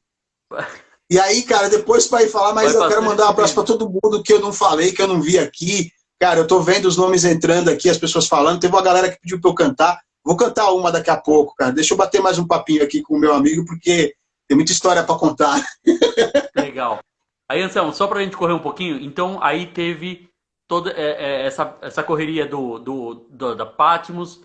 e aí, cara, depois vai falar, mas Vai eu quero passando e mandar um abraço pra subindo. todo mundo que eu não falei, que eu não vi aqui. Cara, eu tô vendo os nomes entrando aqui, as pessoas falando. Teve uma galera que pediu pra eu cantar. Vou cantar uma daqui a pouco, cara. Deixa eu bater mais um papinho aqui com o meu amigo, porque tem muita história pra contar. Legal. Aí, Anselmo, só pra gente correr um pouquinho, então aí teve toda essa correria da Patmos,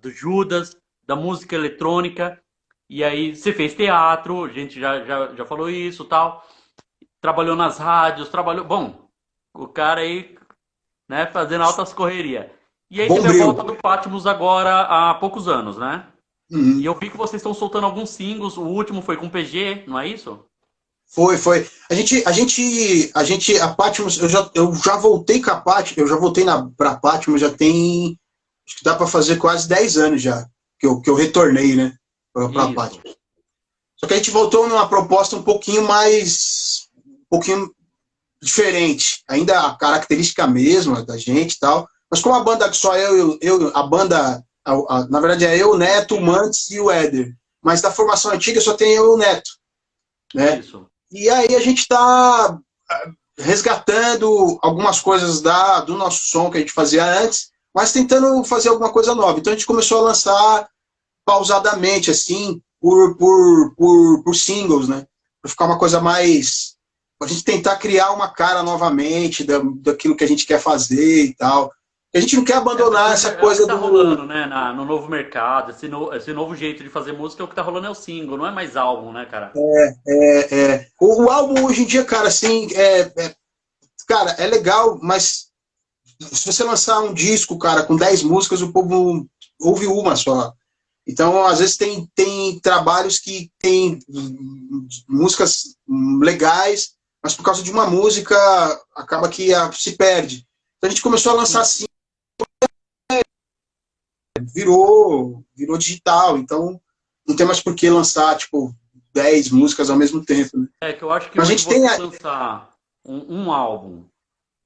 do Judas, da música eletrônica, e aí você fez teatro, a gente já falou isso tal, trabalhou nas rádios, trabalhou. Bom, o cara aí, né, fazendo altas correrias. E aí teve a Bombril. volta do Patmos agora há poucos anos, né? E Uhum. eu vi que vocês estão soltando alguns singles, o último foi com PG, não é isso? Foi. A Patmos, eu já voltei com a Patmos, eu já voltei pra Patmos, já tem, acho que dá pra fazer quase 10 anos já, que eu retornei, né, pra Isso. Patmos. Só que a gente voltou numa proposta um pouquinho diferente. Ainda a característica mesma da gente e tal. Mas como a banda que só a banda, na verdade é eu, o Neto, o Mantes e o Éder. Mas da formação antiga só tem eu e o Neto, né? Isso. E aí a gente está resgatando algumas coisas do nosso som que a gente fazia antes, mas tentando fazer alguma coisa nova. Então a gente começou a lançar pausadamente, assim, por singles, né? Para ficar uma coisa mais. A gente tentar criar uma cara novamente daquilo que a gente quer fazer e tal. A gente não quer abandonar Porque essa é o que coisa tá do. rolando, né, no novo mercado, esse novo jeito de fazer música, é o que tá rolando é o single, não é mais álbum, né, cara? O álbum hoje em dia, cara, assim, cara, é legal, mas se você lançar um disco, cara, com 10 músicas, o povo ouve uma só. Então, às vezes, tem trabalhos que tem músicas legais, mas por causa de uma música, acaba que se perde. Então, a gente começou a lançar Sim. assim, virou digital. Então, não tem mais por que lançar, tipo, 10 músicas ao mesmo tempo. Né? É que eu acho que Mas a hoje gente tem você lançar um álbum,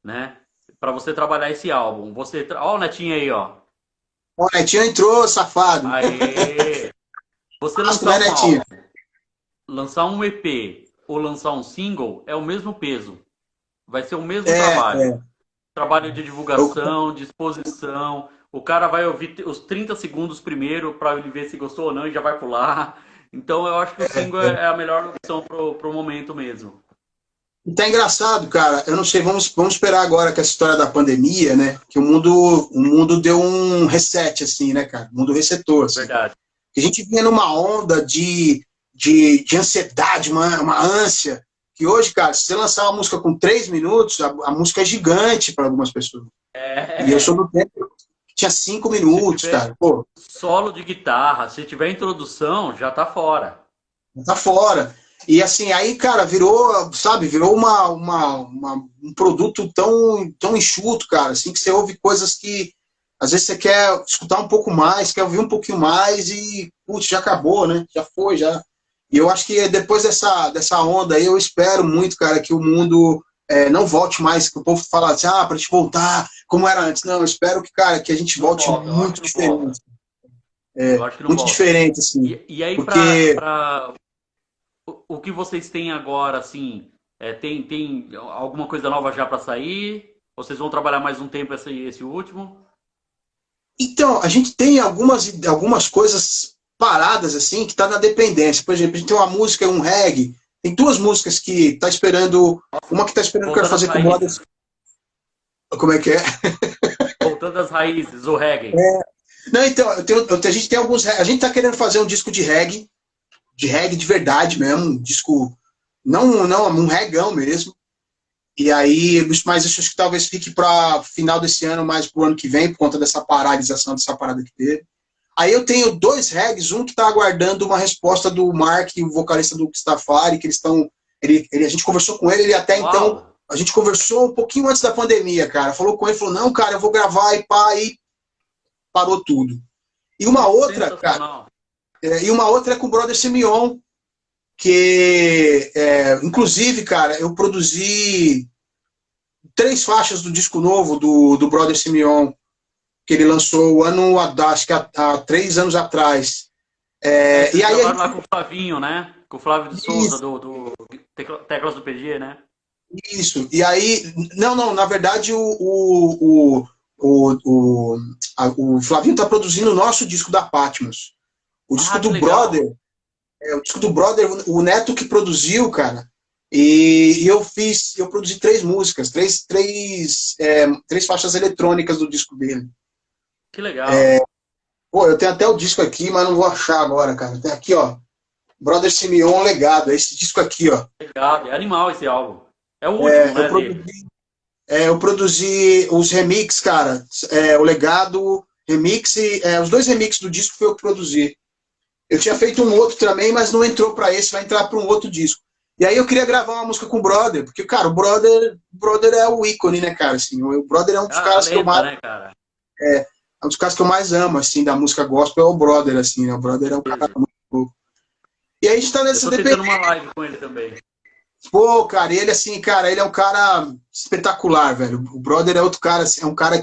né, pra você trabalhar esse álbum, ó o Netinho aí, ó. o Netinho entrou, safado. Aê! Você Asco, lançar né, um álbum, Netinho? lançar um EP ou lançar um single é o mesmo peso. Vai ser o mesmo É, trabalho. Trabalho de eu, divulgação, de exposição. O cara vai ouvir os 30 segundos primeiro para ele ver se gostou ou não e já vai pular. Então eu acho que o single é a melhor opção pro momento mesmo. E tá engraçado, cara. Eu não sei, vamos esperar agora com essa história da pandemia, né? Que o mundo deu um reset, assim, né, cara? O mundo resetou, assim. Verdade. A gente vinha numa onda de ansiedade, uma ânsia. que hoje, cara, se você lançar uma música com 3 minutos, a música é gigante para algumas pessoas. E eu sou É, do tempo que tinha 5 se minutos, tiver cara. Pô, solo de guitarra, se tiver introdução, já tá fora. tá fora. E assim, aí, cara, virou, sabe, virou um produto tão enxuto, cara, assim, que você ouve coisas que às vezes você quer escutar um pouco mais, quer ouvir um pouquinho mais e, putz, já acabou, né? Já foi, já. E eu acho que depois dessa onda aí, eu espero muito, cara, que o mundo não volte mais, que o povo fala assim, pra gente voltar como era antes. Não, eu espero que, cara, que a gente Não volte volta, eu acho muito que não volta. diferente. Eu acho que não Muito volta. diferente, assim. E aí, Porque o que vocês têm agora, assim, tem alguma coisa nova já para sair? Vocês vão trabalhar mais um tempo esse último? então, a gente tem algumas coisas paradas, assim, que tá na dependência. Por exemplo, a gente tem uma música, um reggae. Tem duas músicas que tá esperando. Uma que tá esperando que eu quero Voltando às fazer com o Brothers. raízes. Como é que é? Voltando às raízes, o reggae. Não, então, a gente tem alguns. A gente tá querendo fazer um disco de reggae de verdade mesmo. Um disco. Não, um regão mesmo. E aí, mas isso acho que talvez fique para final desse ano, mais pro ano que vem, por conta dessa paralisação, dessa parada que teve. Aí eu tenho dois regs, um que está aguardando uma resposta do Mark, o vocalista do Stafari, que eles estão. A gente conversou com ele até então. Uau! A gente conversou um pouquinho antes da pandemia, cara. Falou com ele, falou: não, cara, eu vou gravar e pá, aí parou tudo. E uma outra, cara, Sensacional. é com o Brother Simeon, inclusive, cara, eu produzi 3 faixas do disco novo do Brother Simeon, que ele lançou acho que há 3 anos atrás. E Vocês aí a gravaram gente lá com o Flavinho, né? Com o Flávio de Souza, do Teclas do PG, né? Isso. E aí, não, na verdade o Flavinho está produzindo o nosso disco da Patmos. O disco Ah, que do legal. Brother, o Neto que produziu, cara. E eu produzi 3 músicas, três faixas eletrônicas do disco dele. Que legal. Pô, eu tenho até o disco aqui, mas não vou achar agora, cara. Tem aqui, ó. Brother Simeon Legado, é esse disco aqui, ó. Legal. É animal esse álbum. É o último, Eu né, dele. produzi eu produzi os remix, cara. O Legado, remix, os 2 remixes do disco foi eu que produzi. Eu tinha feito um outro também, mas não entrou para esse, vai entrar para um outro disco. E aí eu queria gravar uma música com o Brother, porque, cara, o Brother é o ícone, né, cara? Assim, o Brother é um dos Ah, a caras que eu lenda, mais, né, cara? um dos caras que eu mais amo, assim, da música gospel é o Brother, assim, né? O Brother é um cara Beleza. muito louco. E aí a gente tá Eu nessa tô tentando dependência. uma live com ele também. Pô, cara, ele assim, cara, ele é um cara espetacular, velho. O Brother é outro cara, é um cara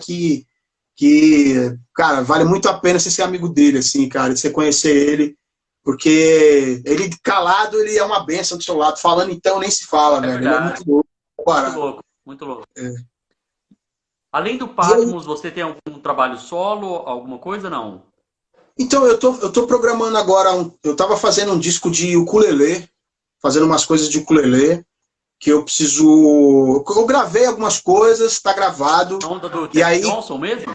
cara, vale muito a pena você ser amigo dele, assim, cara, você conhecer ele, porque ele calado, ele é uma benção do seu lado. Falando então, nem se fala, É velho. Ele é verdade. muito louco. Muito Barato. louco, muito louco. É. Além do E aí, Patmos, você tem algum trabalho solo, alguma coisa? Não. então, eu tô programando agora, eu tava fazendo um disco de ukulele, fazendo umas coisas de ukulele, que eu preciso. Eu gravei algumas coisas, tá gravado. Na onda do E Jack aí, Johnson mesmo?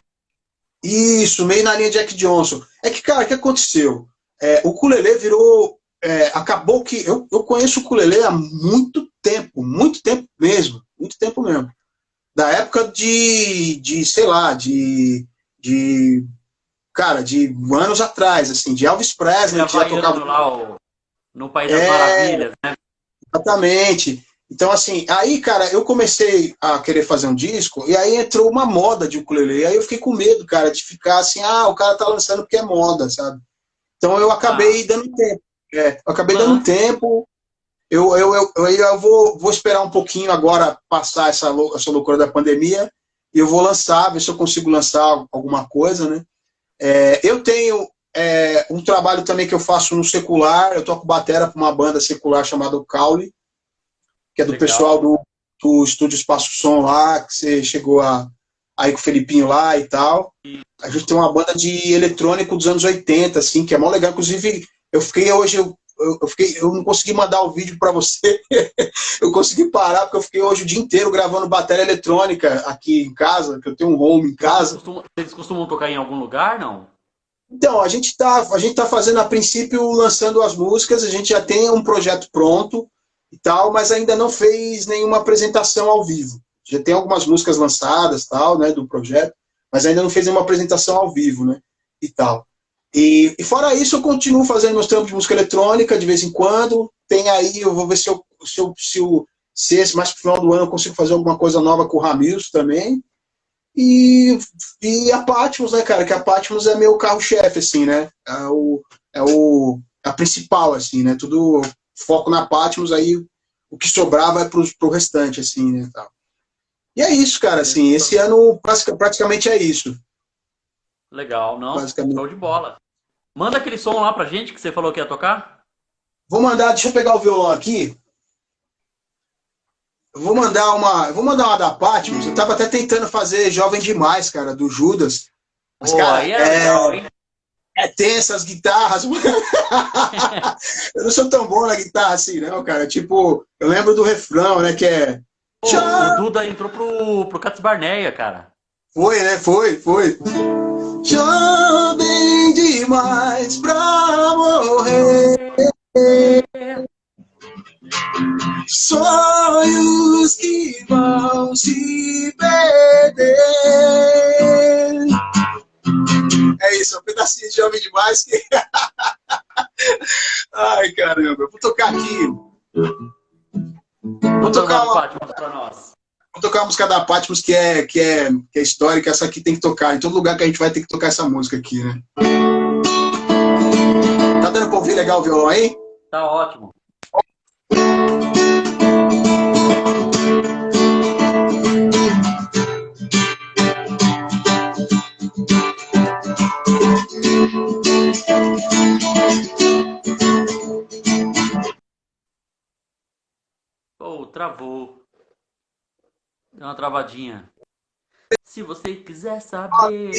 isso, meio na linha Jack Johnson. É que, cara, o que aconteceu? O ukulele virou. Acabou que. Eu conheço o ukulele há muito tempo mesmo. Muito tempo mesmo. Da época sei lá, cara, de anos atrás, assim, de Elvis Aquele Presley, que já tocava. havaiano lá, no País das É, Maravilhas, né? exatamente. Então, assim, aí, cara, eu comecei a querer fazer um disco, e aí entrou uma moda de ukulele. E aí eu fiquei com medo, cara, de ficar assim, o cara tá lançando porque é moda, sabe? Então eu Ah, acabei dando tempo. Eu acabei dando lance. tempo. Eu vou esperar um pouquinho agora passar essa loucura da pandemia, e eu vou lançar, ver se eu consigo lançar alguma coisa, né? Eu tenho um trabalho também que eu faço no secular, eu toco batera para uma banda secular chamada Caule, que é do pessoal Legal. do Estúdio Espaço Som lá, que você chegou aí com o Felipinho lá e tal. A gente tem uma banda de eletrônico dos anos 80, assim, que é mó legal. Inclusive, eu fiquei hoje, eu não consegui mandar o vídeo para você. Eu consegui parar, porque eu fiquei hoje o dia inteiro gravando bateria eletrônica aqui em casa, que eu tenho um home em casa. Vocês costumam tocar em algum lugar, não? Então, a gente tá fazendo, a princípio, lançando as músicas, a gente já tem um projeto pronto, e tal, mas ainda não fez nenhuma apresentação ao vivo. Já tem algumas músicas lançadas, tal, né, do projeto, mas ainda não fez nenhuma apresentação ao vivo, né, e tal. E fora isso, eu continuo fazendo meus trampos de música eletrônica de vez em quando. Tem aí, eu vou ver se esse mais pro final do ano eu consigo fazer alguma coisa nova com o Ramilson também. E a Patmos, né, cara? Que a Patmos é meu carro-chefe, assim, né? A principal, assim, né? Tudo foco na Patmos, aí o que sobrar vai pro restante, assim, né? Tal. E é isso, cara, assim, esse ano praticamente é isso. Legal, não? Basicamente. Show de bola. Manda aquele som lá pra gente que você falou que ia tocar. Vou mandar, deixa eu pegar o violão aqui. Eu vou mandar uma da Patmos. Eu tava até tentando fazer Jovem Demais, cara, do Judas. Mas, Pô, cara, aí é legal, hein? tem essas guitarras. Eu não sou tão bom na guitarra assim, não, cara. Tipo, eu lembro do refrão, né, que é... Pô, o Duda entrou pro Cats Barneia, cara. Foi, né? Foi. Jovem demais pra morrer. Sonhos que vão se perder. É isso, é um pedacinho de Jovem Demais que... Ai, caramba. Eu vou tocar aqui. Vou tocar uma música da Patmos que é histórica. Essa aqui tem que tocar. Em todo lugar que a gente vai ter que tocar essa música aqui, né? Tá dando pra ouvir legal o violão aí? Tá ótimo. Oh, travou. Deu uma travadinha. Se você quiser saber,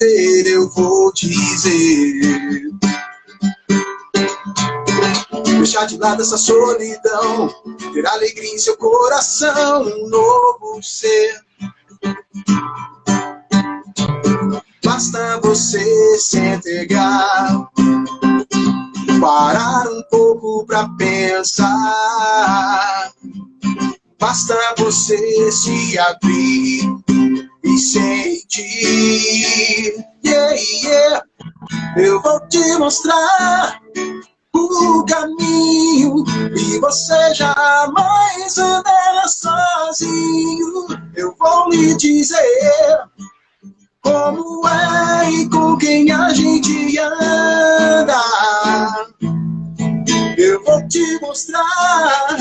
Eu vou dizer. Deixar de lado essa solidão, ter alegria em seu coração, um novo ser. Basta você se entregar, parar um pouco pra pensar. Basta você se abrir e sentir. Yeah, yeah. Eu vou te mostrar o caminho e você jamais andará sozinho. Eu vou lhe dizer como é e com quem a gente anda. Eu vou te mostrar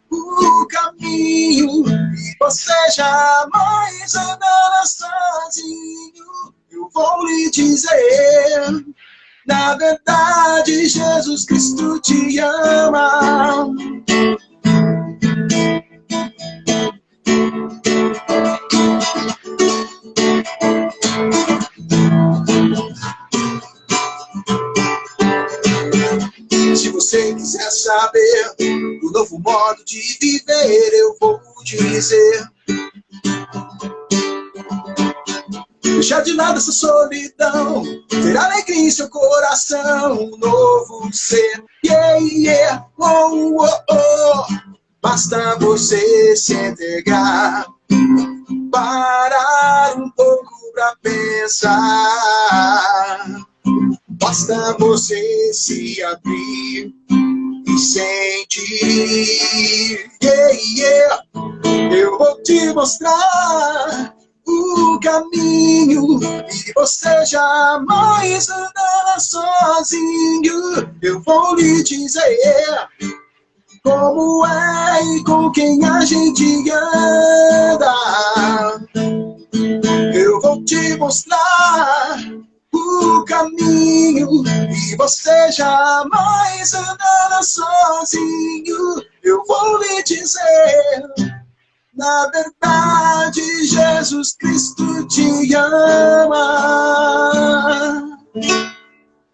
o caminho e você jamais andará sozinho. Eu vou lhe dizer, na verdade, Jesus Cristo te ama. Se você quiser saber do novo modo de viver, eu vou dizer. Deixar de lado essa solidão, ter alegria em seu coração, um novo ser. Yeah, yeah, oh, oh, oh. Basta você se entregar, parar um pouco pra pensar. Basta você se abrir e sentir. Yeah, yeah. Eu vou te mostrar o caminho e você jamais andará sozinho. Eu vou lhe dizer como é e com quem a gente anda. Eu vou te mostrar o caminho e você jamais andará sozinho. Eu vou lhe dizer, na verdade, Jesus Cristo te ama.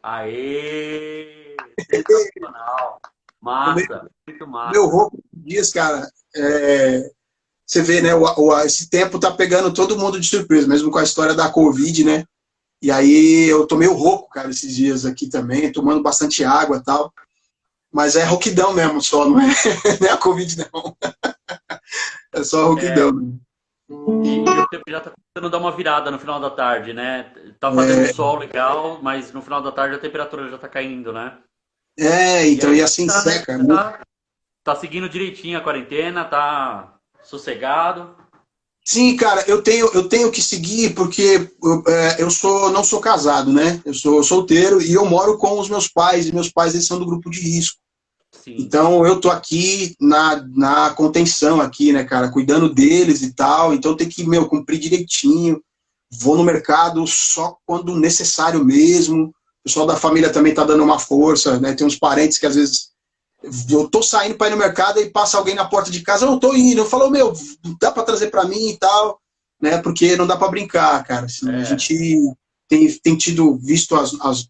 Aê! Sensacional! Massa! Muito massa! Meu rouco diz, cara, você vê, né, esse tempo tá pegando todo mundo de surpresa, mesmo com a história da Covid, né? E aí eu tô meio rouco, cara, esses dias aqui também, tomando bastante água e tal. Mas é rouquidão mesmo só, não é, não é a Covid não. É só a É, rouquidão mesmo. e o tempo já tá começando a dar uma virada no final da tarde, né? Tá fazendo É, sol legal, mas no final da tarde a temperatura já tá caindo, né? E então, aí e você assim tá, né? seca. Você tá seguindo direitinho a quarentena, tá sossegado. Sim, cara, eu tenho que seguir porque não sou casado, né? Eu sou solteiro e eu moro com os meus pais, e meus pais eles são do grupo de risco. Sim, Então eu tô aqui na contenção aqui, né, cara, cuidando deles e tal. Então tem que, meu, cumprir direitinho. Vou no mercado só quando necessário mesmo. O pessoal da família também tá dando uma força, né? Tem uns parentes que às vezes eu tô saindo para ir no mercado e passa alguém na porta de casa, eu não tô indo. Eu falo, meu, dá para trazer para mim e tal, né? Porque não dá para brincar, cara. Assim, a é, gente tem tido visto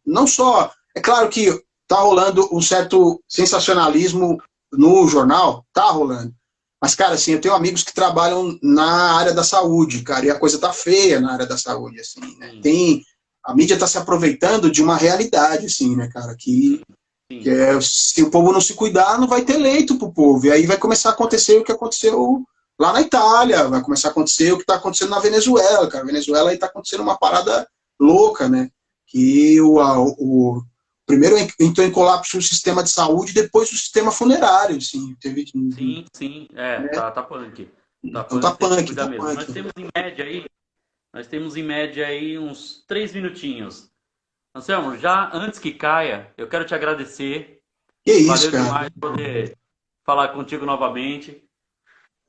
não só, é claro que tá rolando um certo sensacionalismo no jornal, tá rolando. Mas, cara, assim, eu tenho amigos que trabalham na área da saúde, cara, e a coisa tá feia na área da saúde, assim, né? sim, A mídia tá se aproveitando de uma realidade, assim, né, cara, sim, sim. se o povo não se cuidar, não vai ter leito para o povo. E aí vai começar a acontecer o que aconteceu lá na Itália, vai começar a acontecer o que está acontecendo na Venezuela, cara. A Venezuela aí está acontecendo uma parada louca, né? Que o primeiro entrou em colapso o sistema de saúde, depois o sistema funerário, assim, teve, Sim, sim, né? tá punk. Tá Então tá punk, tem que punk, cuidar tá mesmo. punk. Nós temos em média aí uns 3 minutinhos. Anselmo, já antes que caia, eu quero te agradecer. Que isso, Valeu cara. demais poder falar contigo novamente.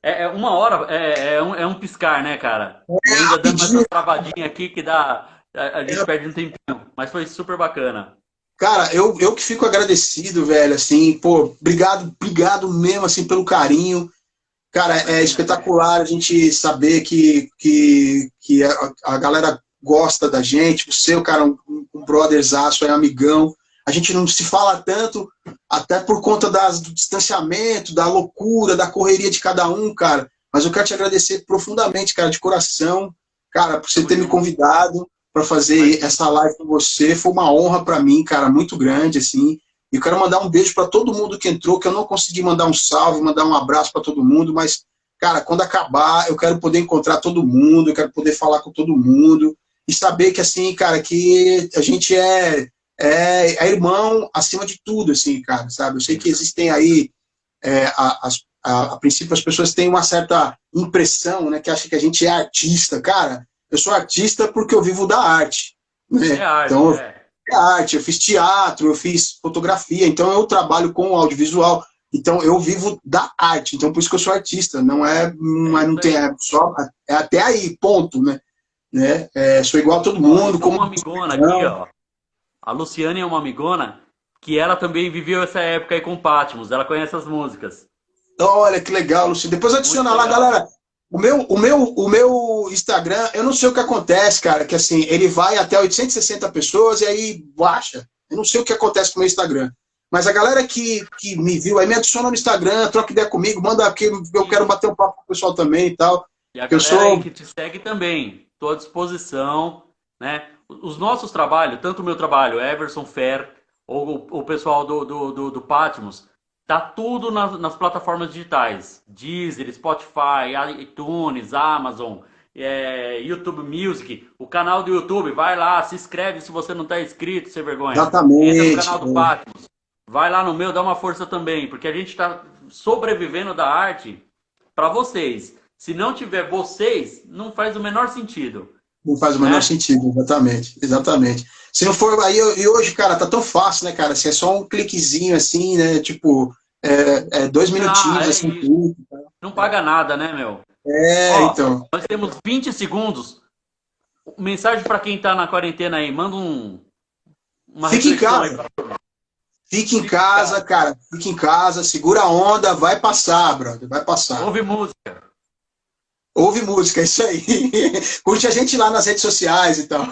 É uma hora, é um piscar, né, cara? E ainda dando Rapidinho, essas travadinhas aqui que dá, a gente perde um tempinho. Mas foi super bacana. cara, eu que fico agradecido, velho, assim, pô, obrigado mesmo, assim, pelo carinho. Cara, é Imagina. espetacular a gente saber que a galera gosta da gente. Você, o cara, um brotherzaço, é amigão. A gente não se fala tanto, até por conta do distanciamento, da loucura, da correria de cada um, cara. Mas eu quero te agradecer profundamente, cara, de coração, cara, por você Tamo ter me junto. convidado para fazer Imagina. essa live com você. Foi uma honra para mim, cara, muito grande, assim. E eu quero mandar um beijo para todo mundo que entrou, que eu não consegui mandar um salve, mandar um abraço para todo mundo, mas, cara, quando acabar, eu quero poder encontrar todo mundo, eu quero poder falar com todo mundo e saber que, assim, cara, que a gente é irmão acima de tudo, assim, cara, sabe? Eu sei que existem aí, a princípio, as pessoas têm uma certa impressão, né, que acham que a gente é artista. Cara, eu sou artista porque eu vivo da arte, É né? arte, Então, é. arte, eu fiz teatro, eu fiz fotografia, então eu trabalho com audiovisual, então eu vivo da arte, então por isso que eu sou artista, É isso não tem, aí. é até aí, ponto, né? Sou igual a todo Ó, eu mundo, tenho como uma amigona aqui, ó. A Luciane é uma amigona que ela também viveu essa época aí com o Patmos. Ela conhece as músicas. olha que legal, Luciano. Depois Muito adiciona lá, legal. galera. O meu Instagram, eu não sei o que acontece, cara, que assim, ele vai até 860 pessoas e aí baixa. Eu não sei o que acontece com o meu Instagram. Mas a galera que me viu aí me adiciona no Instagram, troca ideia comigo, manda aqui, eu quero Sim. bater um papo com o pessoal também e tal. E a Eu galera aí sou. que te segue também. Estou à disposição, né? Os nossos trabalhos, tanto o meu trabalho, Everson Fer, ou o pessoal do Patmos, tá tudo nas plataformas digitais. Deezer, Spotify, iTunes, Amazon, YouTube Music. O canal do YouTube, vai lá, se inscreve se você não está inscrito, sem vergonha. Entra no Exatamente. canal do Patmos. Vai lá no meu, dá uma força também, porque a gente está sobrevivendo da arte para vocês. Se não tiver vocês, não faz o menor sentido, Não faz o menor né? sentido, exatamente. Exatamente. Se não for. Aí, e hoje, cara, tá tão fácil, né, cara? Assim, é só um cliquezinho assim, né? Tipo, 2 minutinhos, É assim, isso. tudo. Não paga nada, né, meu? Ó, Então. nós temos 20 segundos. Mensagem para quem tá na quarentena aí. Manda uma Fique em reflexão aí casa. pra Fique em fica em casa, casa. cara. Fique em casa, segura a onda, vai passar, brother. Vai passar. Ouve música. Ouve música, é isso aí. Curte a gente lá nas redes sociais e tal.